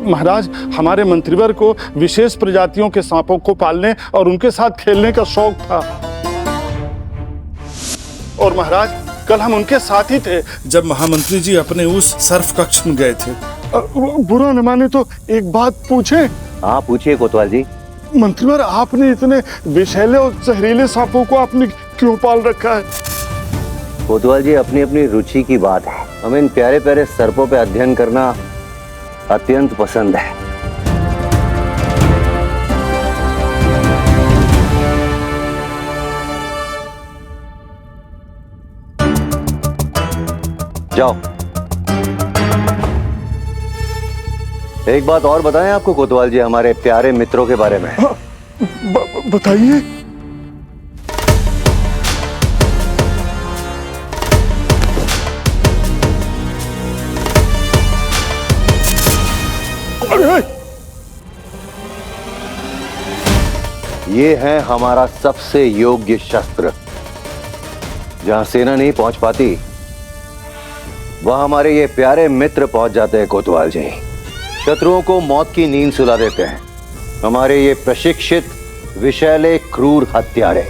महाराज, हमारे मंत्रीवर को विशेष प्रजातियों के सांपों को पालने और उनके साथ खेलने का शौक था। और महाराज, कल हम उनके साथ ही थे जब महामंत्री जी अपने उस सर्फ कक्ष में गए थे। बुरा न माने तो एक बात पूछे? हाँ पूछिए कोतवाल जी। मंत्रीवर, आपने इतने विषैले और जहरीले सांपों को आपने क्यों पाल रखा है? कोतवाल जी, अपनी अपनी रुचि की बात है। हमें इन प्यारे प्यारे सर्पों पे अध्ययन करना अत्यंत पसंद है। जाओ। एक बात और बताएं आपको कोतवाल जी, हमारे प्यारे मित्रों के बारे में। बताइए। ये है हमारा सबसे योग्य शस्त्र। जहां सेना नहीं पहुंच पाती, वहां हमारे ये प्यारे मित्र पहुंच जाते हैं कोतवाल जी। शत्रुओं को मौत की नींद सुला देते हैं हमारे ये प्रशिक्षित विषैले क्रूर हत्यारे।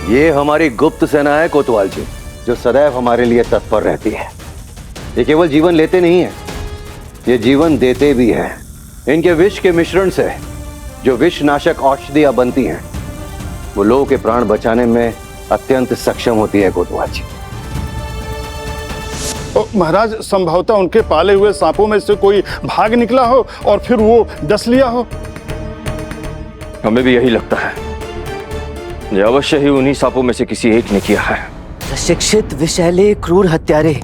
ये हमारी गुप्त सेना है कोतवाल जी, जो सदैव हमारे लिए तत्पर रहती है। ये केवल जीवन लेते नहीं है, ये जीवन देते भी हैं। इनके विष के मिश्रण से जो विष नाशक औषधियां बनती हैं, वो लोगों के प्राण बचाने में अत्यंत सक्षम होती है कोतवाल जी। महाराज, संभवतः उनके पाले हुए सांपों में से कोई भाग निकला हो और फिर वो डस लिया हो। हमें भी यही लगता है। ये अवश्य ही उन्हीं सांपों में से किसी एक ने किया है। प्रशिक्षित विषैले क्रूर हत्यारे,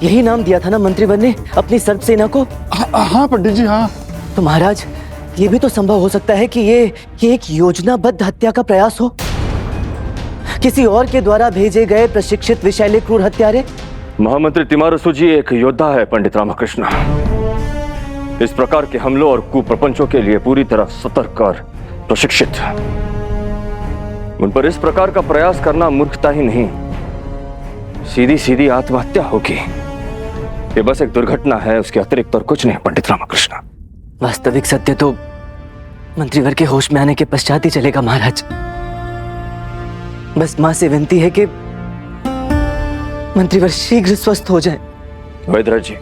यही नाम दिया था ना मंत्रीवर ने अपनी सर्प सेना को? हाँ पंडित जी, हाँ। तो महाराज, ये भी तो संभव हो सकता है कि ये एक योजनाबद्ध हत्या का प्रयास हो, किसी और के द्वारा भेजे गए प्रशिक्षित विषैले क्रूर हत्यारे। महामंत्री तिमारसु जी एक योद्धा है पंडित रामकृष्ण। इस प्रकार के हमलों और कुप्रपंचों के लिए पूरी तरह सतर्क और प्रशिक्षित। उन पर इस प्रकार का प्रयास करना मूर्खता ही नहीं, सीधी सीधी आत्महत्या होगी। ये बस एक दुर्घटना है, उसके अतिरिक्त और कुछ नहीं पंडित रामकृष्ण। वास्तविक सत्य तो मंत्रीवर के होश में आने के पश्चात ही चलेगा महाराज। बस मां से विनती है कि मंत्रीवर शीघ्र स्वस्थ हो जाए। वैद्यराज जी,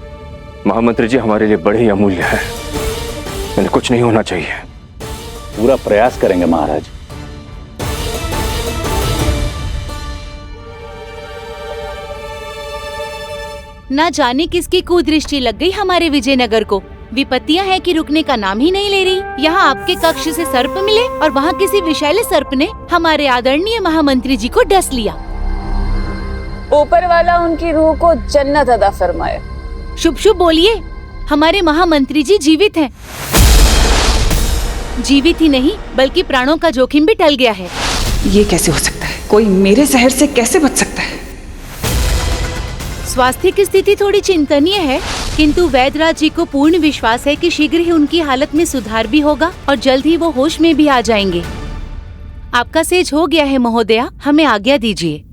महामंत्री जी हमारे लिए बड़े ही अमूल्य है, इन्हें कुछ नहीं होना चाहिए। पूरा प्रयास करेंगे महाराज। ना जाने किसकी कुदृष्टि लग गई हमारे विजयनगर को। विपत्तियां हैं कि रुकने का नाम ही नहीं ले रही। यहाँ आपके कक्ष से सर्प मिले और वहाँ किसी विषैले सर्प ने हमारे आदरणीय महामंत्री जी को डस लिया। ऊपर वाला उनकी रूह को जन्नत अदा फरमाए। शुभ शुभ बोलिए। हमारे महामंत्री जी जीवित हैं। जीवित ही नहीं बल्कि प्राणों का जोखिम भी टल गया है। ये कैसे हो सकता है? कोई मेरे जहर से कैसे बच सकता है? स्वास्थ्य की स्थिति थोड़ी चिंतनीय है, किंतु वैद्यराज जी को पूर्ण विश्वास है कि शीघ्र ही उनकी हालत में सुधार भी होगा और जल्द ही वो होश में भी आ जाएंगे। आपका सेज हो गया है महोदया, हमें आज्ञा दीजिए।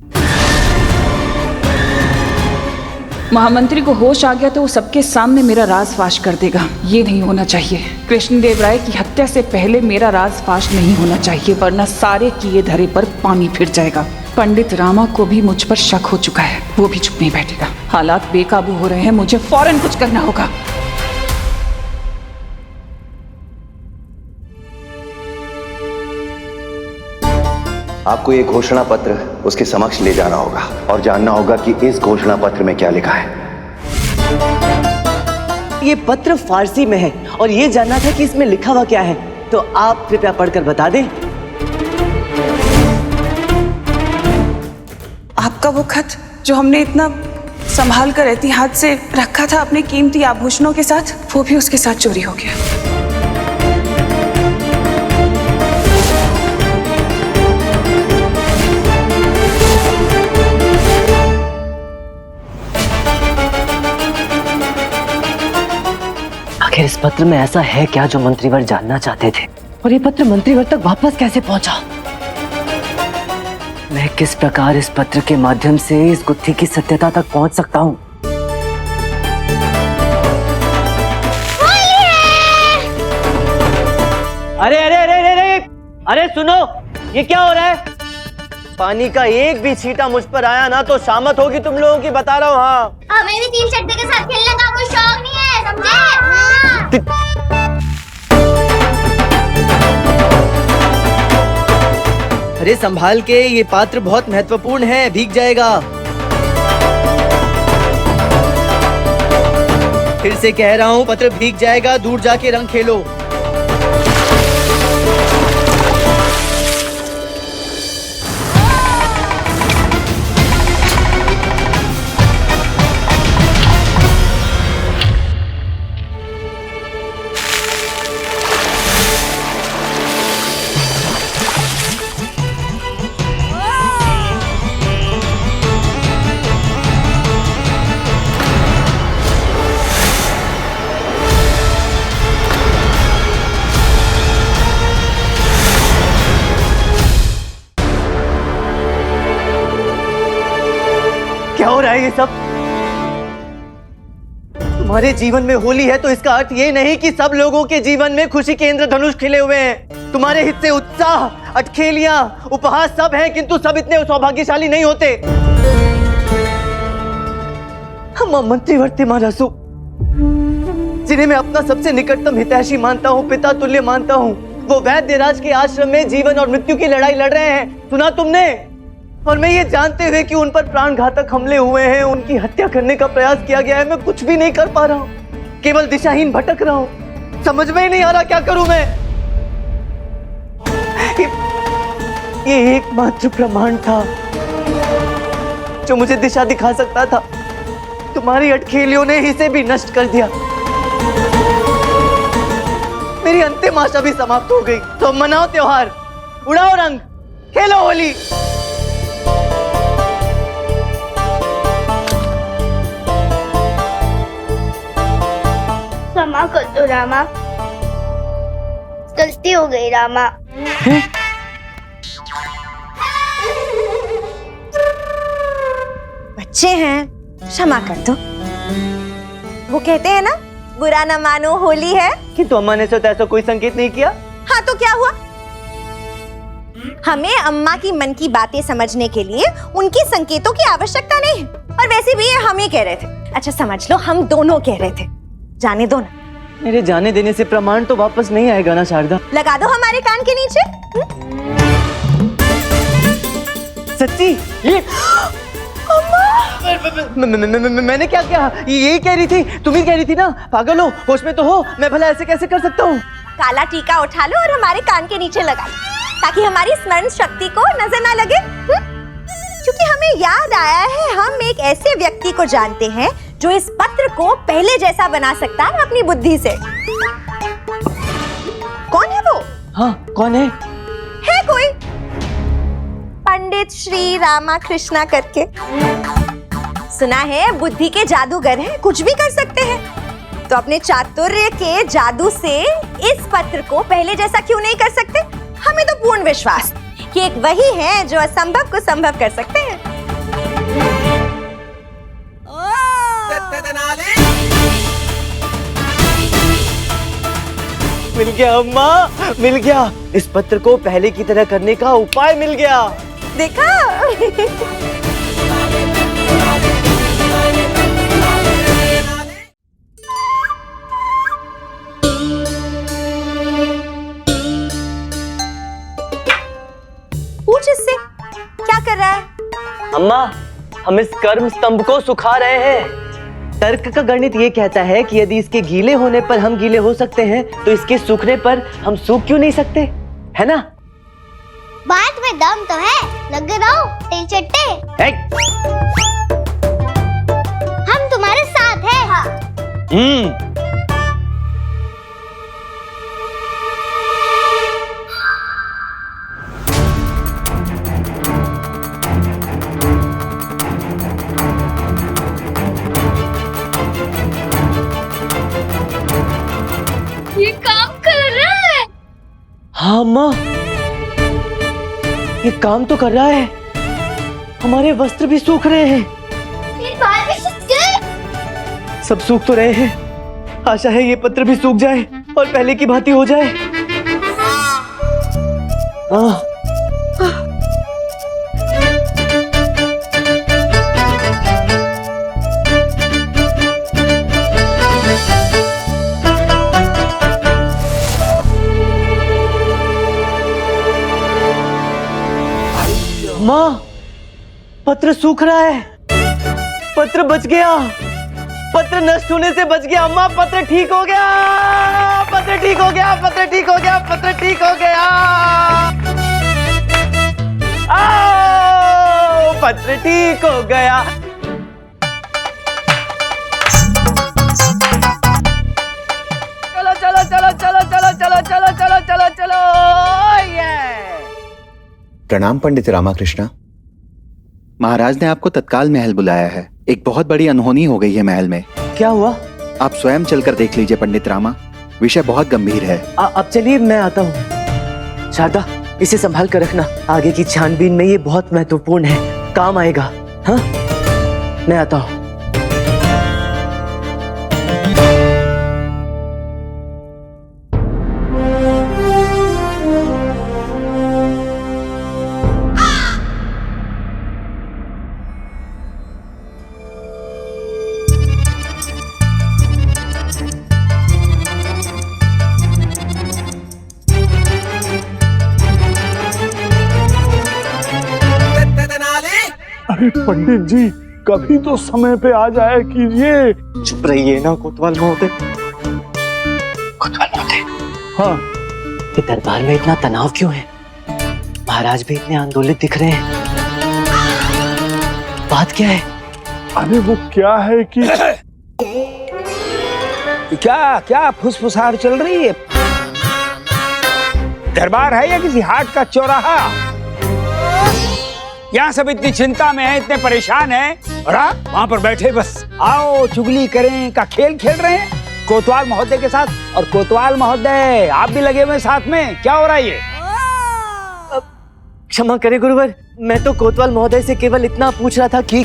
महामंत्री को होश आ गया तो वो सबके सामने मेरा राज फाश कर देगा। ये नहीं होना चाहिए। कृष्णदेव राय की हत्या से पहले मेरा राज फाश नहीं होना चाहिए, वरना सारे किए धरे पर पानी फिर जाएगा। पंडित रामा को भी मुझ पर शक हो चुका है, वो भी चुप नहीं बैठेगा। हालात बेकाबू हो रहे हैं, मुझे फौरन कुछ करना होगा। आपको ये घोषणा पत्र उसके समक्ष ले जाना होगा और जानना होगा कि इस घोषणा पत्र में क्या लिखा है। ये पत्र फारसी में है और ये जानना था कि इसमें लिखा हुआ क्या है, तो आप कृपया पढ़कर बता दें। आपका वो खत जो हमने इतना संभाल कर एहतियात से रखा था अपने कीमती आभूषणों के साथ, वो भी उसके साथ चोरी हो गया। आखिर इस पत्र में ऐसा है क्या जो मंत्रीवर जानना चाहते थे, और ये पत्र मंत्रीवर तक वापस कैसे पहुंचा? मैं किस प्रकार इस पत्र के माध्यम से इस गुत्थी की सत्यता तक पहुंच सकता हूँ? अरे अरे अरे अरे अरे अरे सुनो, ये क्या हो रहा है? पानी का एक भी छींटा मुझ पर आया ना तो शामत होगी तुम लोगों की, बता रहा हूँ। हाँ, हमें भी तीन चड्डे के साथ खेलने का कोई शौक नहीं है, समझे? हाँ। अरे संभाल के, ये पात्र बहुत महत्वपूर्ण है, भीग जाएगा। फिर से कह रहा हूँ, पत्र भीग जाएगा, दूर जाके रंग खेलो। क्या हो रहा है ये सब? तुम्हारे जीवन में होली है तो इसका अर्थ ये नहीं कि सब लोगों के जीवन में खुशी के इंद्रधनुष खिले हुए हैं। तुम्हारे हिस्से उत्साह, अटखेलियां, उपहास सब हैं, किंतु सब इतने सौभाग्यशाली नहीं होते। हम मंत्रीवर्ती महारासु, जिन्हें मैं अपना सबसे निकटतम हितैषी मानता हूँ, पिता तुल्य मानता हूँ, वो वैद्यराज के आश्रम में जीवन और मृत्यु की लड़ाई लड़ रहे हैं। सुना तुमने? और मैं ये जानते हुए कि उन पर प्राण घातक हमले हुए हैं, उनकी हत्या करने का प्रयास किया गया है, मैं कुछ भी नहीं कर पा रहा हूँ, केवल दिशाहीन भटक रहा हूँ। समझ में ही नहीं आ रहा क्या करूं मैं। ये एकमात्र प्रमाण था जो मुझे दिशा दिखा सकता था। तुम्हारी अटखेलियों ने इसे भी नष्ट कर दिया। मेरी अंतिम आशा भी समाप्त हो गई। तो मनाओ त्योहार, उड़ाओ रंग, खेलो होली। क्षमा कर दो रामा, गलती हो गई रामा। बच्चे हैं, क्षमा कर दो। वो कहते हैं ना, बुरा न मानो होली है। किंतु अम्मा ने तो ऐसा कोई संकेत नहीं किया। हाँ तो क्या हुआ? हमें अम्मा की मन की बातें समझने के लिए उनकी संकेतों की आवश्यकता नहीं है। और वैसे भी ये हम ही कह रहे थे। अच्छा समझ लो, हम दोनों कह रहे थे। जाने दो ना। मेरे जाने देने से प्रमाण तो वापस नहीं आएगा ना शारदा? लगा दो हमारे कान के नीचे। सच्ची? ये मैंने क्या किया? ये कह रही थी, तुम ही कह रही थी ना। पागल हो, होश में तो हो। मैं भला ऐसे कैसे कर सकता हूँ? काला टीका उठा लो और हमारे कान के नीचे लगा लो, ताकि हमारी स्मरण शक्ति को नजर ना लगे। क्योंकि हमें याद आया है, हम एक ऐसे व्यक्ति को जानते हैं जो इस पत्र को पहले जैसा बना सकता है अपनी बुद्धि से। कौन है वो? हाँ, कौन है? है कोई पंडित श्री रामाकृष्णा करके। सुना है बुद्धि के जादूगर हैं, कुछ भी कर सकते हैं। तो अपने चातुर्य के जादू से इस पत्र को पहले जैसा क्यों नहीं कर सकते? हमें तो पूर्ण विश्वास कि एक वही है जो असंभव को संभव कर सकते हैं। मिल गया अम्मा, मिल गया। इस पत्र को पहले की तरह करने का उपाय मिल गया। देखा? पूछ इससे, क्या कर रहा है? अम्मा, हम इस कर्म स्तंभ को सुखा रहे हैं। तर्क का गणित ये कहता है कि यदि इसके गीले होने पर हम गीले हो सकते हैं, तो इसके सूखने पर हम सूख क्यों नहीं सकते? है ना? बात में दम तो है, लगे रहो तिल चट्टे। हम तुम्हारे साथ हैं। हाँ। ये काम कर रहा है। हाँ अम्मा, ये काम तो कर रहा है। हमारे वस्त्र भी सूख रहे हैं। मेरे बाल भी सूख गए। सब सूख तो रहे हैं, आशा है ये पत्र भी सूख जाए और पहले की भांति हो जाए। माँ, पत्र सूख रहा है। पत्र बच गया। पत्र नष्ट होने से बच गया। अम्मा, पत्र ठीक हो गया। पत्र ठीक हो गया। पत्र ठीक हो गया। पत्र ठीक हो गया। आओ, पत्र ठीक हो गया। चलो चलो चलो चलो चलो चलो चलो चलो चलो चलो। प्रणाम पंडित रामाकृष्णा। महाराज ने आपको तत्काल महल बुलाया है। एक बहुत बड़ी अनहोनी हो गई है महल में। क्या हुआ? आप स्वयं चलकर देख लीजिए पंडित रामा, विषय बहुत गंभीर है। अब चलिए, मैं आता हूँ। शारदा, इसे संभाल कर रखना। आगे की छानबीन में ये बहुत महत्वपूर्ण है, काम आएगा। हाँ, मैं आता हूँ। अरे पंडित जी, कभी तो समय पे आ जाया कीजिए। चुप रहिए ना कोतवाल महोदय। कोतवाल महोदय, हाँ, ये दरबार में इतना तनाव क्यों है? महाराज भी इतने आंदोलित दिख रहे हैं। बात क्या है? अरे वो क्या है कि क्या क्या फुसफुसाहट चल रही है? दरबार है या किसी हाट का चौराहा? यहाँ सब इतनी चिंता में है, इतने परेशान हैं, और आप वहाँ पर बैठे बस आओ चुगली करें का खेल खेल रहे हैं कोतवाल महोदय के साथ। और कोतवाल महोदय, आप भी लगे हुए साथ में, क्या हो रहा है ये? क्षमा करें गुरुवर, मैं तो कोतवाल महोदय से केवल इतना पूछ रहा था कि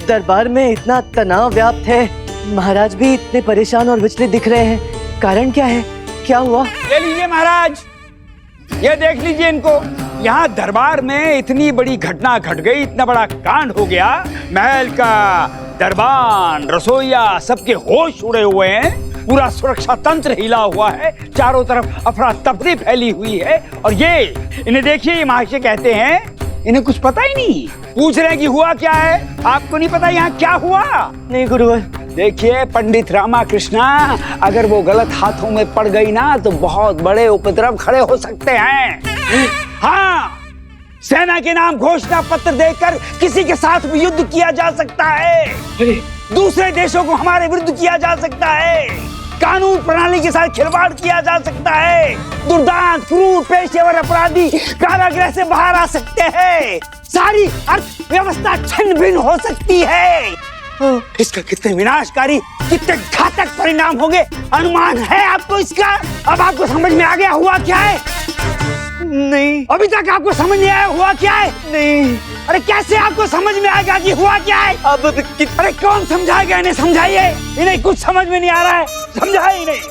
दरबार में इतना तनाव व्याप्त है, महाराज भी इतने परेशान और विचलित दिख रहे हैं। कारण क्या है? क्या हुआ? ले लीजिए महाराज, ये देख लीजिए इनको। यहाँ दरबार में इतनी बड़ी घटना घट गई, इतना बड़ा कांड हो गया, महल का दरबान, रसोईया सबके होश उड़े हुए हैं, पूरा सुरक्षा तंत्र हिला हुआ है, चारों तरफ अफरा तफरी फैली हुई है। और ये इन्हें देखिए, ये महाशय कहते हैं इन्हें कुछ पता ही नहीं। पूछ रहे हैं कि हुआ क्या है, आपको नहीं पता यहाँ क्या हुआ? नहीं गुरुवर। देखिए पंडित रामाकृष्णा, अगर वो गलत हाथों में पड़ गई ना तो बहुत बड़े उपद्रव खड़े हो सकते हैं। हाँ, सेना के नाम घोषणा पत्र देकर किसी के साथ भी युद्ध किया जा सकता है, दूसरे देशों को हमारे विरुद्ध किया जा सकता है, कानून प्रणाली के साथ खिलवाड़ किया जा सकता है, दुर्दांत क्रूर पेशेवर अपराधी कारागृह से बाहर आ सकते हैं, सारी अर्थव्यवस्था छिन्न भिन्न हो सकती है। इसका कितने विनाशकारी, कितने घातक परिणाम होंगे, अनुमान है आपको इसका? अब आपको समझ में आ गया हुआ क्या है? नहीं। अभी तक आपको समझ नहीं आया हुआ क्या है? नहीं। अरे कैसे आपको समझ में आएगा कि हुआ क्या है? अरे कौन समझाएगा इन्हें? समझाइए, इन्हें कुछ समझ में नहीं आ रहा है, समझाइए इन्हें।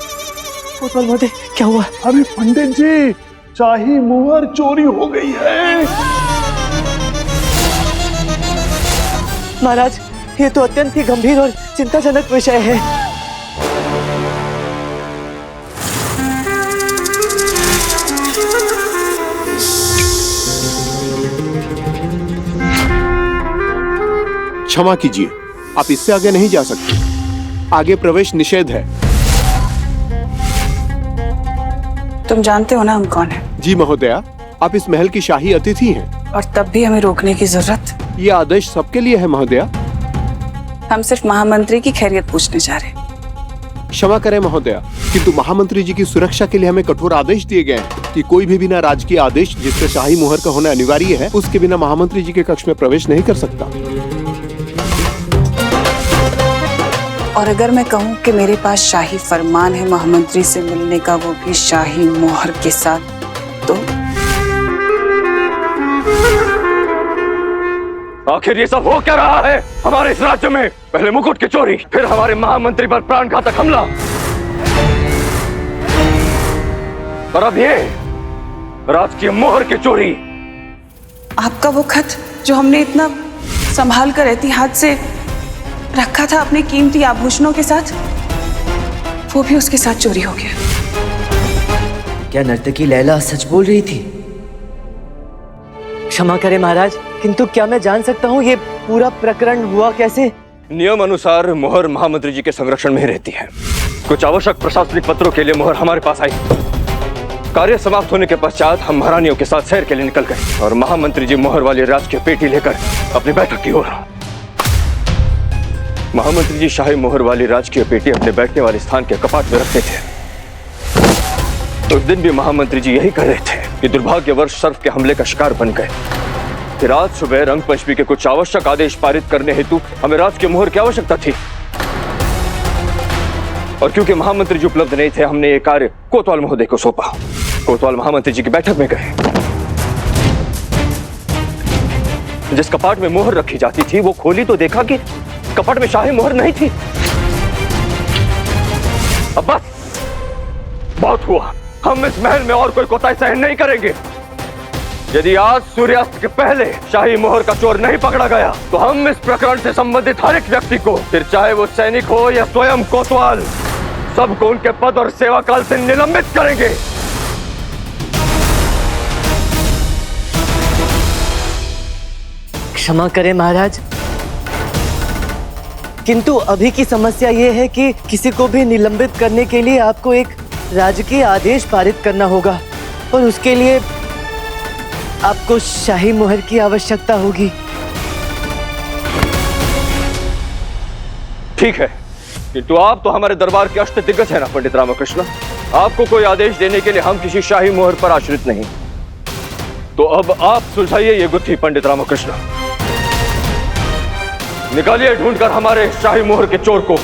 कोतवाल महोदय, क्या हुआ? अरे पंडित जी, शाही मुहर चोरी हो गई है। महाराज, ये तो अत्यंत ही गंभीर और चिंताजनक विषय है। क्षमा कीजिए, आप इससे आगे नहीं जा सकते, आगे प्रवेश निषेध है। तुम जानते हो ना हम कौन है? जी महोदया, आप इस महल की शाही अतिथि हैं। और तब भी हमें रोकने की जरूरत? ये आदेश सबके लिए है महोदया। हम सिर्फ महामंत्री की खैरियत पूछने जा रहे हैं। क्षमा करें महोदया, किंतु महामंत्री जी की सुरक्षा के लिए हमें कठोर आदेश दिए गए हैं कि कोई भी बिना राजकीय आदेश जिससे शाही मुहर का होना अनिवार्य है, उसके बिना महामंत्री जी के कक्ष में प्रवेश नहीं कर सकता। और अगर मैं कहूँ कि मेरे पास शाही फरमान है महामंत्री से मिलने का, वो भी शाही मोहर के साथ, तो आखिर ये सब हो क्या रहा है हमारे इस राज्य में? पहले मुकुट की चोरी, फिर हमारे महामंत्री पर प्राणघातक हमला, और अब ये राजकीय मोहर की चोरी। आपका वो खत जो हमने इतना संभाल कर एहतियात से रखा था अपने कीमती आभूषणों के साथ, वो भी उसके साथ चोरी हो गया। क्या नर्तकी लैला सच बोल रही थी? क्षमा करें महाराज, किंतु क्या मैं जान सकता हूँ ये पूरा प्रकरण हुआ कैसे? नियम अनुसार मोहर महामंत्री जी के संरक्षण में ही रहती है। कुछ आवश्यक प्रशासनिक पत्रों के लिए मोहर हमारे पास आई। कार्य समाप्त होने के पश्चात हम महारानियों के साथ सैर के लिए निकल गए और महामंत्री जी मोहर वाली राजकीय पेटी लेकर अपनी बैठक की ओर। महामंत्री जी शाही मोहर वाली राजकीय पेटी अपने बैठने वाले स्थान के कपाट में रखते थे। उस दिन भी महामंत्री जी यही कर रहे थे कि दुर्भाग्यवश सर्प के हमले का शिकार बन गए। फिर आज सुबह रंग पंचमी के कुछ आवश्यक आदेश पारित करने हेतु हमें राजकीय मोहर की आवश्यकता थी, और क्योंकि महामंत्री जी उपलब्ध नहीं थे, हमने ये कार्य कोतवाल महोदय को सौंपा। कोतवाल महामंत्री जी की बैठक में गए। जिस कपाट में मोहर रखी जाती थी वो खोली तो देखा कि कपाट में शाही मोहर नहीं थी। अब बस बहुत हुआ, हम इस महल में और कोई कोताही सहन नहीं करेंगे। यदि आज सूर्यास्त के पहले शाही मोहर का चोर नहीं पकड़ा गया तो हम इस प्रकरण से संबंधित हर एक व्यक्ति को, फिर चाहे वो सैनिक हो या स्वयं कोतवाल, सबको उनके पद और सेवा काल से निलंबित करेंगे। क्षमा करें महाराज, किंतु अभी की समस्या ये है कि किसी को भी निलंबित करने के लिए आपको एक राजकीय आदेश पारित करना होगा, और उसके लिए आपको शाही मोहर की आवश्यकता होगी। ठीक है, किंतु आप तो हमारे दरबार के अष्ट दिग्गज है ना पंडित रामकृष्ण। आपको कोई आदेश देने के लिए हम किसी शाही मोहर पर आश्रित नहीं। तो अब आप सुलझाइए ये गुत्थी पंडित रामकृष्ण। निकालिए ढूंढकर हमारे शाही मोहर के चोर को।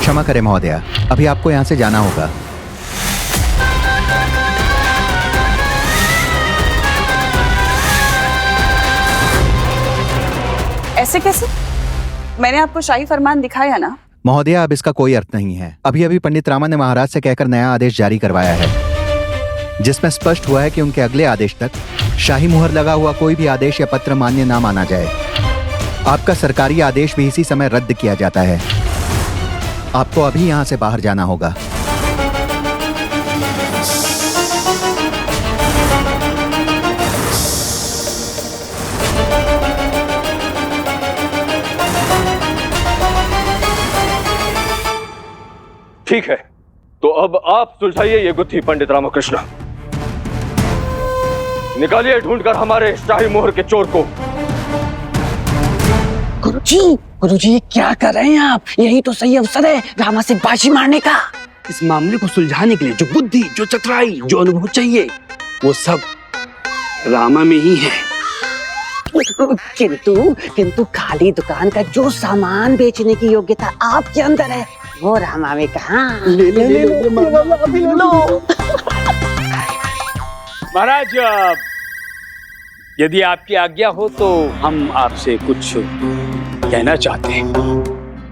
क्षमा करें महोदया, अभी आपको यहाँ से जाना होगा। ऐसे कैसे? मैंने आपको शाही फरमान दिखाया ना। महोदया, अब इसका कोई अर्थ नहीं है। अभी अभी पंडित रामा ने महाराज से कहकर नया आदेश जारी करवाया है, जिसमें स्पष्ट हुआ है कि उनके अगले आदेश तक शाही मुहर लगा हुआ कोई भी आदेश या पत्र मान्य ना माना जाए। आपका सरकारी आदेश भी इसी समय रद्द किया जाता है। आपको अभी यहाँ से बाहर जाना होगा। ठीक है, तो अब आप सुलझाइए ये गुत्थी पंडित रामकृष्ण। निकालिए ढूंढकर हमारे शाही मोहर के चोर को। गुरुजी ये क्या कर रहे हैं आप? यही तो सही अवसर है रामा से बाजी मारने का। इस मामले को सुलझाने के लिए जो बुद्धि, जो चतुराई, जो अनुभव चाहिए, वो सब रामा में ही है। किंतु खाली दुकान का जो सामान बेचने की योग्यता आपके अंदर है, वो रामा में कहाँ? महाराज, यदि आपकी आज्ञा हो तो हम आपसे कुछ कहना चाहते हैं।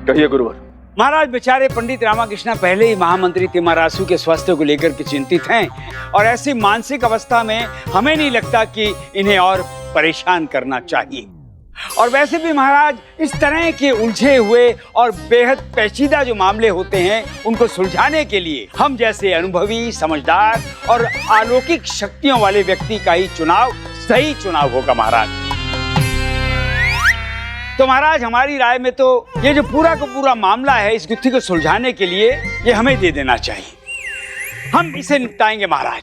कहिए गुरुवर। महाराज, बेचारे पंडित रामकृष्ण पहले ही महामंत्री तिम्मारासु के स्वास्थ्य को लेकर के चिंतित हैं, और ऐसी मानसिक अवस्था में हमें नहीं लगता कि इन्हें और परेशान करना चाहिए। और वैसे भी महाराज, इस तरह के उलझे हुए और बेहद पेचीदा जो मामले होते हैं उनको सुलझाने के लिए हम जैसे अनुभवी, समझदार और अलौकिक शक्तियों वाले व्यक्ति का ही चुनाव सही चुनाव होगा महाराज। तो महाराज, हमारी राय में तो ये जो पूरा का पूरा मामला है, इस गुत्थी को सुलझाने के लिए ये हमें दे देना चाहिए। हम इसे निपटाएंगे महाराज।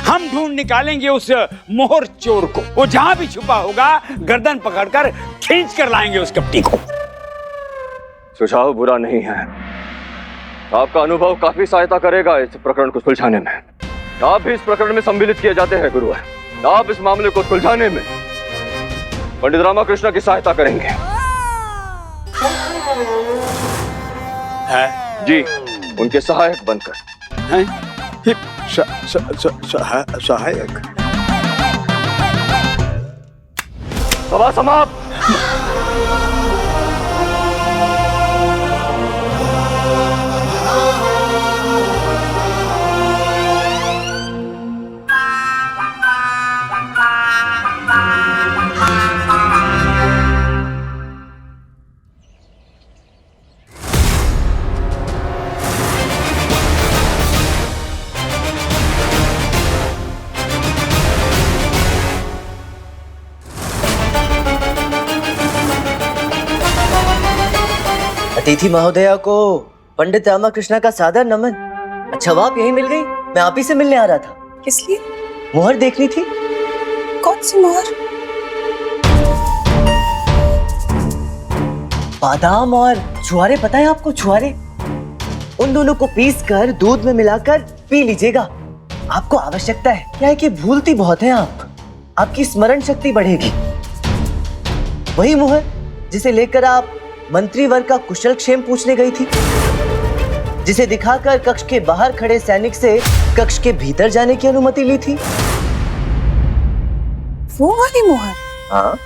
हम ढूंढ निकालेंगे उस मोहर चोर को। वो जहां भी छुपा होगा गर्दन पकड़कर खींच कर लाएंगे उस कपटी को। सुझाव बुरा नहीं है। आपका अनुभव काफी सहायता करेगा इस प्रकरण को सुलझाने में। आप भी इस प्रकरण में सम्मिलित किए जाते हैं गुरुवर। आप इस मामले को सुलझाने में पंडित रामाकृष्ण की सहायता करेंगे। है? जी, उनके सहायक बनकर। हैं? सहायक? सभा समाप्त। अतिथि महोदया को पंडित रामाकृष्ण का सादर नमन। अच्छा, आप यहीं मिल गई? मैं आप ही से मिलने आ रहा था। किस लिए? मुहर देखनी थी। कौन सी मोहर? बादाम और छुहारे, पता है आपको छुहारे? उन दोनों को पीस कर दूध में मिलाकर पी लीजिएगा। आपको आवश्यकता है। क्या है कि भूलती बहुत हैं आप। आपकी स्मरण शक्ति बढ़ेगी। वही मुहर जिसे लेकर आप मंत्रीवर का कुशल क्षेम पूछने गई थी, जिसे दिखाकर कक्ष के बाहर खड़े सैनिक से कक्ष के भीतर जाने की अनुमति ली थी। वो वाली मोहर? हाँ,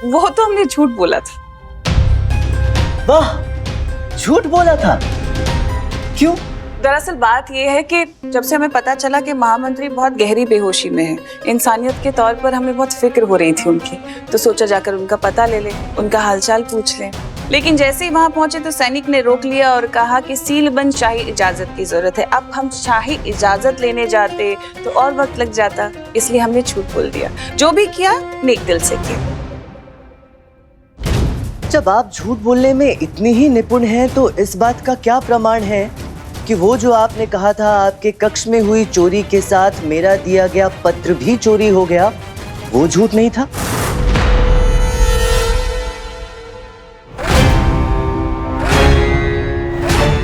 वो तो हमने झूठ बोला था। वाह, झूठ बोला था? क्यों? दरअसल बात यह है कि जब से हमें पता चला कि महामंत्री बहुत गहरी बेहोशी में है, इंसानियत के तौर पर हमें बहुत फिक्र हो रही थी उनकी, तो सोचा जाकर उनका पता ले लें, उनका हालचाल पूछ लें। लेकिन जैसे ही वहां पहुंचे तो सैनिक ने रोक लिया और कहा कि सीलबंद शाही इजाजत की जरूरत है। अब हम शाही इजाजत लेने जाते तो और वक्त लग जाता, इसलिए हमने झूठ बोल दिया। जो भी किया नेक दिल से किया। जब आप झूठ बोलने में इतनी ही निपुण हैं, तो इस बात का क्या प्रमाण है कि वो जो आपने कहा था आपके कक्ष में हुई चोरी के साथ मेरा दिया गया पत्र भी चोरी हो गया, वो झूठ नहीं था?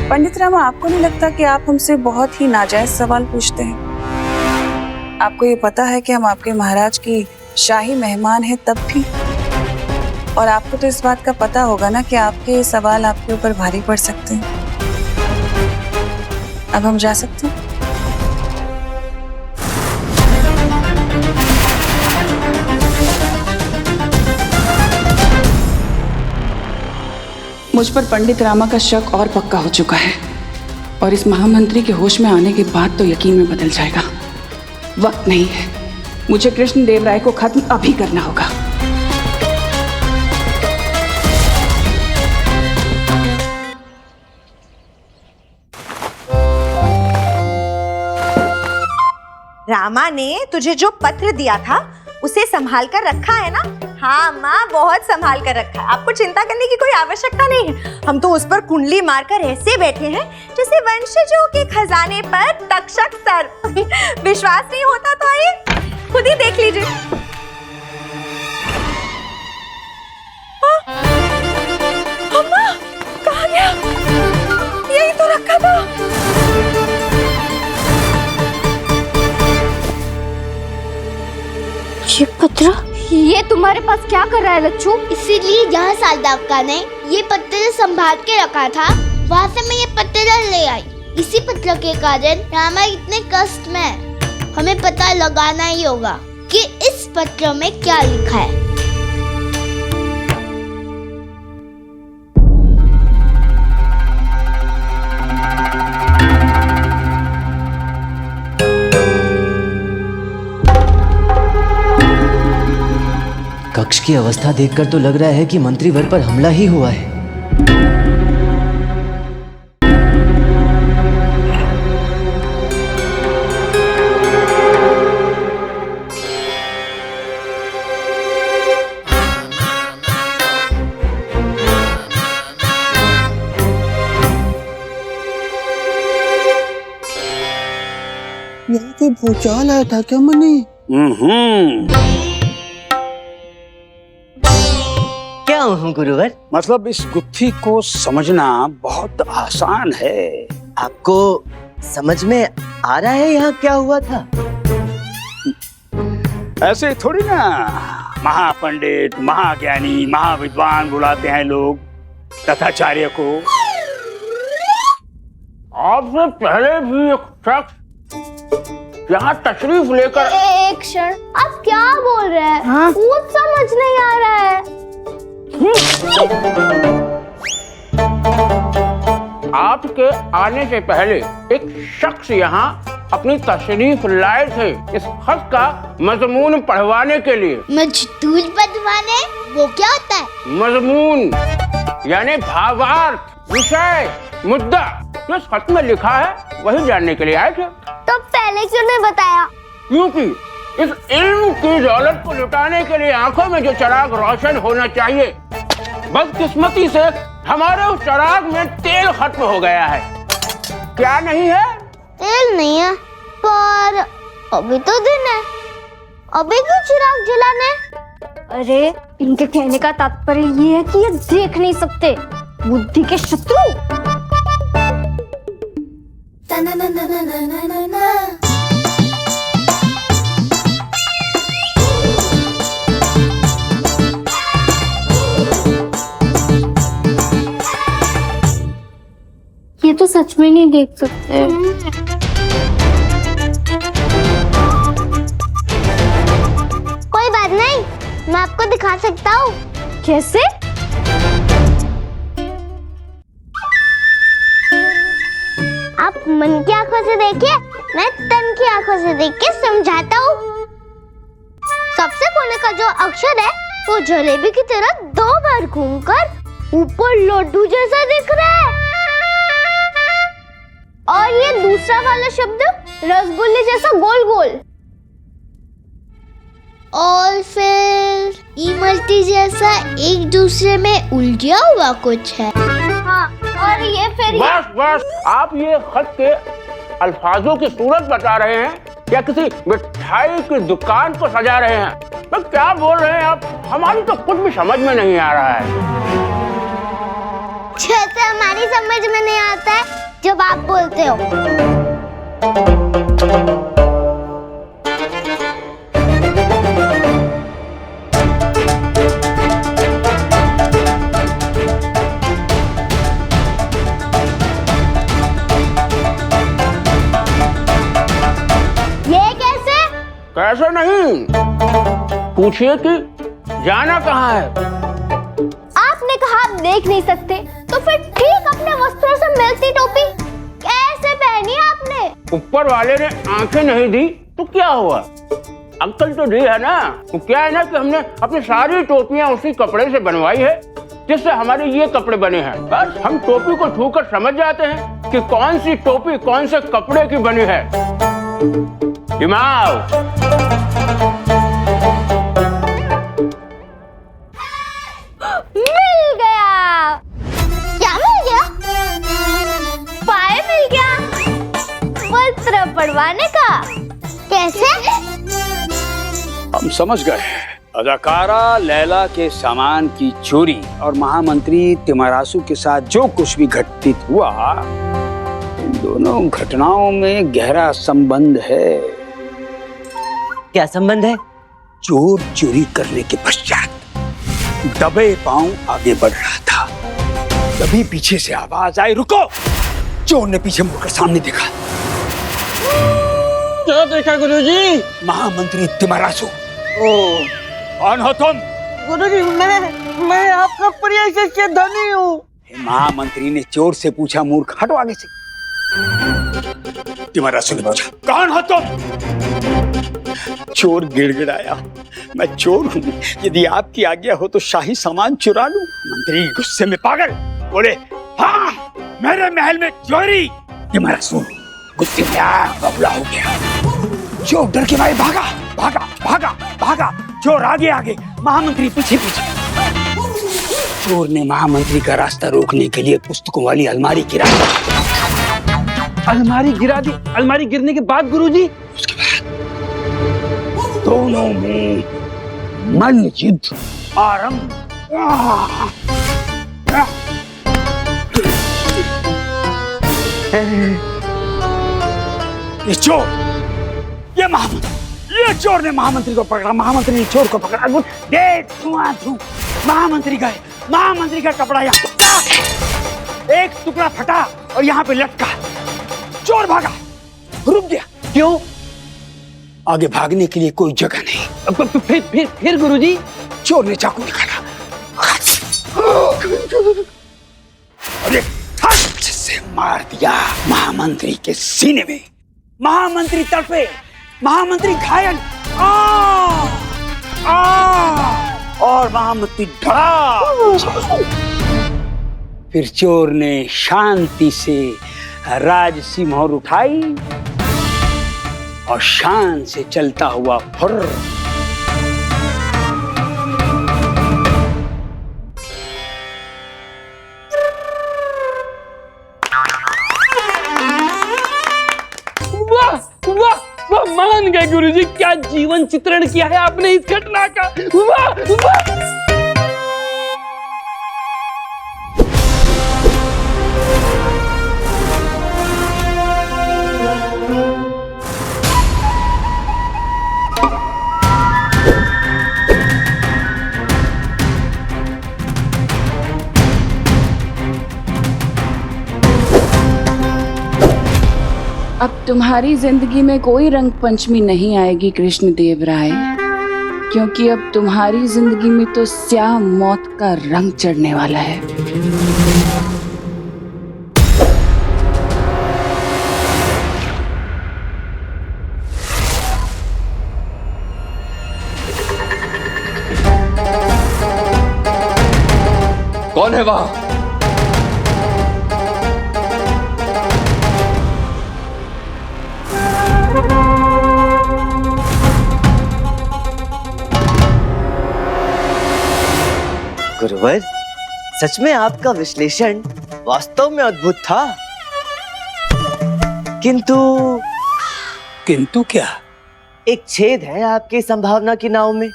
पंडित रामा, आपको नहीं लगता कि आप हमसे बहुत ही नाजायज सवाल पूछते हैं? आपको ये पता है कि हम आपके महाराज की शाही मेहमान हैं तब भी, और आपको तो इस बात का पता होगा ना कि आपके सवाल आपके ऊपर भारी पड़ सकते हैं। अब हम जा सकते हैं? मुझ पर पंडित रामा का शक और पक्का हो चुका है, और इस महामंत्री के होश में आने के बाद तो यकीन में बदल जाएगा। वक्त नहीं है, मुझे कृष्ण देव राय को खत्म अभी करना होगा। रामा ने तुझे जो पत्र दिया था उसे संभाल कर रखा है ना? हाँ माँ, बहुत संभाल कर रखा है। आपको चिंता करने की कोई आवश्यकता नहीं है। हम तो उस पर कुंडली मारकर ऐसे बैठे हैं जैसे वंशजों के खजाने पर तक्षक सर। विश्वास नहीं होता तो आइए खुद ही देख लीजिए। अम्मा, कहाँ गया? यही तो रखा था। ये पत्र? ये तुम्हारे पास क्या कर रहा है लच्छू? इसीलिए जहाँ सालदाका ने ये पत्र संभाल के रखा था, वहाँ से मैं ये पत्र ले आई। इसी पत्र के कारण रामा इतने कष्ट में है। हमें पता लगाना ही होगा कि इस पत्र में क्या लिखा है। वृक्ष की अवस्था देखकर तो लग रहा है कि मंत्रीवर पर हमला ही हुआ है। यहाँ कोई भूचाल आया था क्या मनी? क्या हूँ गुरुवर? मतलब इस गुत्थी को समझना बहुत आसान है। आपको समझ में आ रहा है यहाँ क्या हुआ था? ऐसे थोड़ी ना महापंडित, महाज्ञानी, महाविद्वान बुलाते हैं लोग तथाचार्य को। आपसे पहले भी एक शख्स यहाँ तशरीफ लेकर। एक क्षण, आप क्या बोल रहे हैं? हाँ? कुछ समझ नहीं आ रहा है। आपके आने से पहले एक शख्स यहाँ अपनी तशरीफ लाए थे इस खत का मजमून पढ़वाने के लिए। मजदूर पढ़वाने? वो क्या होता है? मजमून यानी भावार्थ, विषय, मुद्दा जो इस खत में लिखा है वही जानने के लिए आए थे। तो पहले क्यों नहीं बताया? क्योंकि इस इल्म की दौलत को लुटाने के लिए आंखों में जो चिराग रोशन होना चाहिए, बदकिस्मती से हमारे उस चिराग में तेल खत्म हो गया है। क्या नहीं है? तेल नहीं है, पर अभी तो दिन है, अभी क्यों चिराग जलाने? अरे इनके कहने का तात्पर्य ये है कि ये देख नहीं सकते, बुद्धि के शत्रु। ये तो सच में नहीं देख सकते। कोई बात नहीं, मैं आपको दिखा सकता हूँ। कैसे? आप मन की आंखों से देखिए, मैं तन की आंखों से देख के समझाता हूँ। सबसे कोने का जो अक्षर है वो जलेबी की तरह 2 बार घूमकर ऊपर लड्डू जैसा दिख रहा है, और ये दूसरा वाला शब्द रसगुल्ले जैसा गोल गोल, और फिर इमरती जैसा एक दूसरे में उलझा हुआ कुछ है। हाँ, और ये फिर बस आप ये खत के अल्फाजों की सूरत बता रहे हैं या किसी मिठाई की दुकान को सजा रहे हैं? तो क्या बोल रहे हैं आप? हमारी तो कुछ भी समझ में नहीं आ रहा है। जैसे हमारी समझ में नहीं आता है जब आप बोलते हो। ये कैसे? कैसे नहीं, पूछिए कि जाना कहाँ है। आपने कहा आप देख नहीं सकते, तो फिर ठीक अपने वस्त्रों से मिलती टोपी कैसे पहनी आपने? ऊपर वाले ने आंखें नहीं दी तो क्या हुआ, अक्ल तो दी है ना। तो क्या है ना कि हमने अपनी सारी टोपियां उसी कपड़े से बनवाई है जिससे हमारे ये कपड़े बने हैं। बस हम टोपी को छूकर समझ जाते हैं कि कौन सी टोपी कौन से कपड़े की बनी है। दिमाग मिल गया। क्या मिल गया? पाए मिल गया, मंत्र पढ़वाने का। कैसे? हम समझ गए। अदाकारा लैला के सामान की चोरी और महामंत्री तिमरासु के साथ जो कुछ भी घटित हुआ, इन दोनों घटनाओं में गहरा संबंध है। क्या संबंध है? चोर चोरी करने के पश्चात दबे पांव आगे बढ़ रहा था, तभी पीछे से आवाज आई, रुको। चोर ने पीछे मुड़कर सामने देखा। क्या देखा गुरुजी? महामंत्री तिमरासु। कौन हो तुम? गुरुजी, मैं आपका प्रिय शिष्य धनी हूँ। महामंत्री ने चोर से पूछा, मूर्ख हटो आगे से। तिमरासु ने पूछा, कौन हो तुम? चोर गिड़गिड़ाया, मैं चोर हूँ, यदि आपकी आज्ञा हो तो शाही सामान चुरा लूं। मंत्री गुस्से में पागल बोले, हाँ मेरे महल में चोरी। तिमरासु गुस्से में बबला हो गया। चोर डर के मारे भागा भागा भागा भागा। चोर आगे आगे, महामंत्री पीछे पीछे। चोर ने महामंत्री का रास्ता रोकने के लिए पुस्तकों वाली अलमारी गिरा दी। अलमारी गिरा दी? अलमारी गिरने के बाद गुरुजी? उसके बाद दोनों में मल्ल युद्ध आरंभ। ये चोर, ये महामंत्री, ये चोर ने महामंत्री को पकड़ा, महामंत्री ने चोर को पकड़ा। देख धुआं धुआं, महामंत्री गए, महामंत्री का कपड़ा यहाँ एक टुकड़ा फटा और यहाँ पे लटका। चोर भागा, रुक गया। क्यों? आगे भागने के लिए कोई जगह नहीं। फिर गुरुजी? चोर ने चाकू निकाला, अरे ठच से मार दिया महामंत्री के सीने में। महामंत्री तड़पे, महामंत्री घायल। और महामंत्री धड़ा। फिर चोर ने शांति से राजसी मोहर उठाई और शान से चलता हुआ फुर्र। वाह वाह वाह, मान गए गुरुजी, क्या जीवन चित्रण किया है आपने इस घटना का। वाह वाह। अब तुम्हारी जिंदगी में कोई रंग पंचमी नहीं आएगी कृष्णदेव राय, क्योंकि अब तुम्हारी जिंदगी में तो स्याह मौत का रंग चढ़ने वाला है। कौन है वहां? गुरुवर, सच में आपका विश्लेषण वास्तव में अद्भुत था। किंतु क्या? एक छेद है आपकी संभावना की नाव में।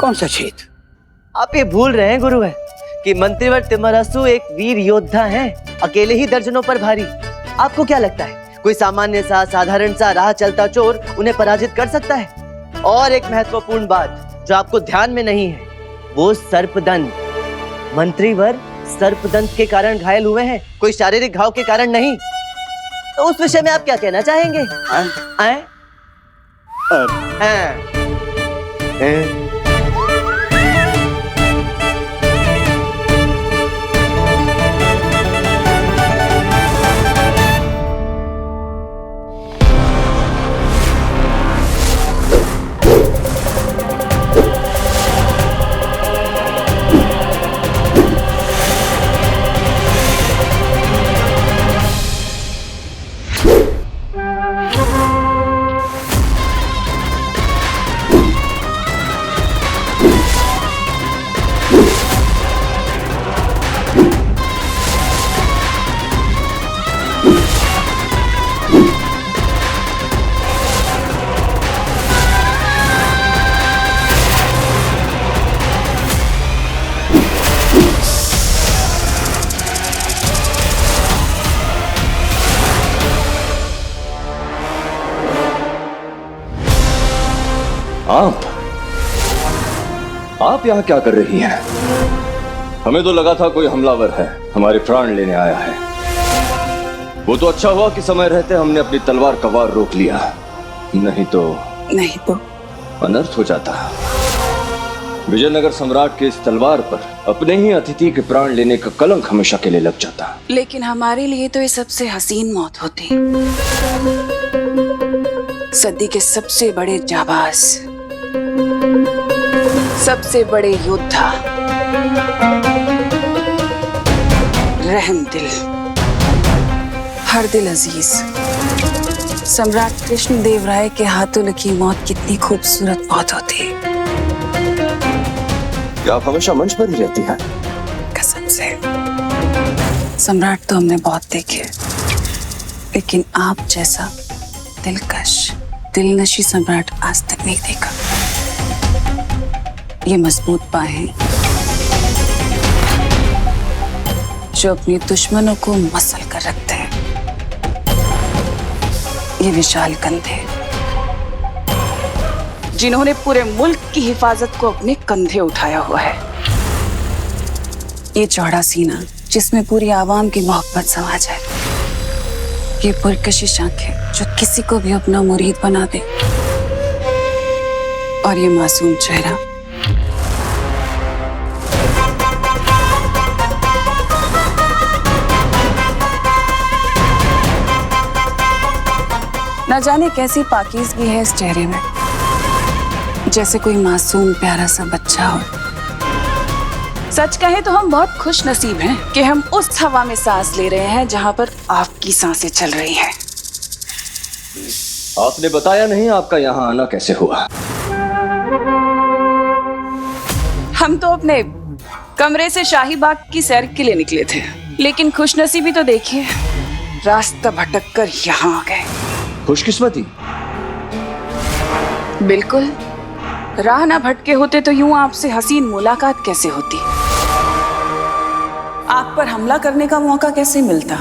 कौन सा छेद? आप ये भूल रहे हैं गुरुवर कि मंत्रीवर तिमरासु एक वीर योद्धा हैं, अकेले ही दर्जनों पर भारी। आपको क्या लगता है कोई सामान्य सा साधारण सा राह चलता चोर उन्हें पराजित कर सकता है? और एक महत्वपूर्ण बात जो आपको ध्यान में नहीं है, वो सर्पदंत। मंत्रीवर सर्पदंत के कारण घायल हुए हैं, कोई शारीरिक घाव के कारण नहीं। तो उस विषय में आप क्या कहना चाहेंगे? आप यहाँ क्या कर रही हैं? हमें तो लगा था कोई हमलावर है, हमारे प्राण लेने आया है। वो तो अच्छा हुआ कि समय रहते हमने अपनी तलवार का वार रोक लिया, नहीं तो नहीं तो अनर्थ हो जाता। विजयनगर सम्राट के इस तलवार पर अपने ही अतिथि के प्राण लेने का कलंक हमेशा के लिए लग जाता। लेकिन हमारे लिए तो ये सबसे हसीन मौत होती। सदी के सबसे बड़े जाबाज, सबसे बड़े योद्धा, रहम दिल, हर दिल अजीज सम्राट कृष्णदेव राय के हाथों लिखी मौत कितनी खूबसूरत मौत होती। क्या आप हमेशा मंच पर ही रहती हैं? कसम से। सम्राट तो हमने बहुत देखे, लेकिन आप जैसा दिलकश, दिलनशी सम्राट आज तक नहीं देखा। ये मजबूत बाहें जो अपने दुश्मनों को मसल कर रखते हैं, ये विशाल कंधे जिन्होंने पूरे मुल्क की हिफाजत को अपने कंधे उठाया हुआ है, ये चौड़ा सीना जिसमें पूरी आवाम की मोहब्बत समा जाए, ये पुरकशिश आंखें जो किसी को भी अपना मुरीद बना दे, और ये मासूम चेहरा न जाने कैसी पाकीज़गी है इस चेहरे में, जैसे कोई मासूम प्यारा सा बच्चा हो। सच कहें तो हम बहुत खुश नसीब हैं कि हम उस हवा में सांस ले रहे हैं जहां पर आपकी सांसें चल रही हैं। आपने बताया नहीं आपका यहाँ आना कैसे हुआ? हम तो अपने कमरे से शाही बाग की सैर के लिए निकले थे, लेकिन खुशनसीबी तो देखिए, रास्ता भटक कर यहाँ आ गए। खुशकिस्मती? बिल्कुल, राह ना भटके होते तो यूं आपसे हसीन मुलाकात कैसे होती, आप पर हमला करने का मौका कैसे मिलता।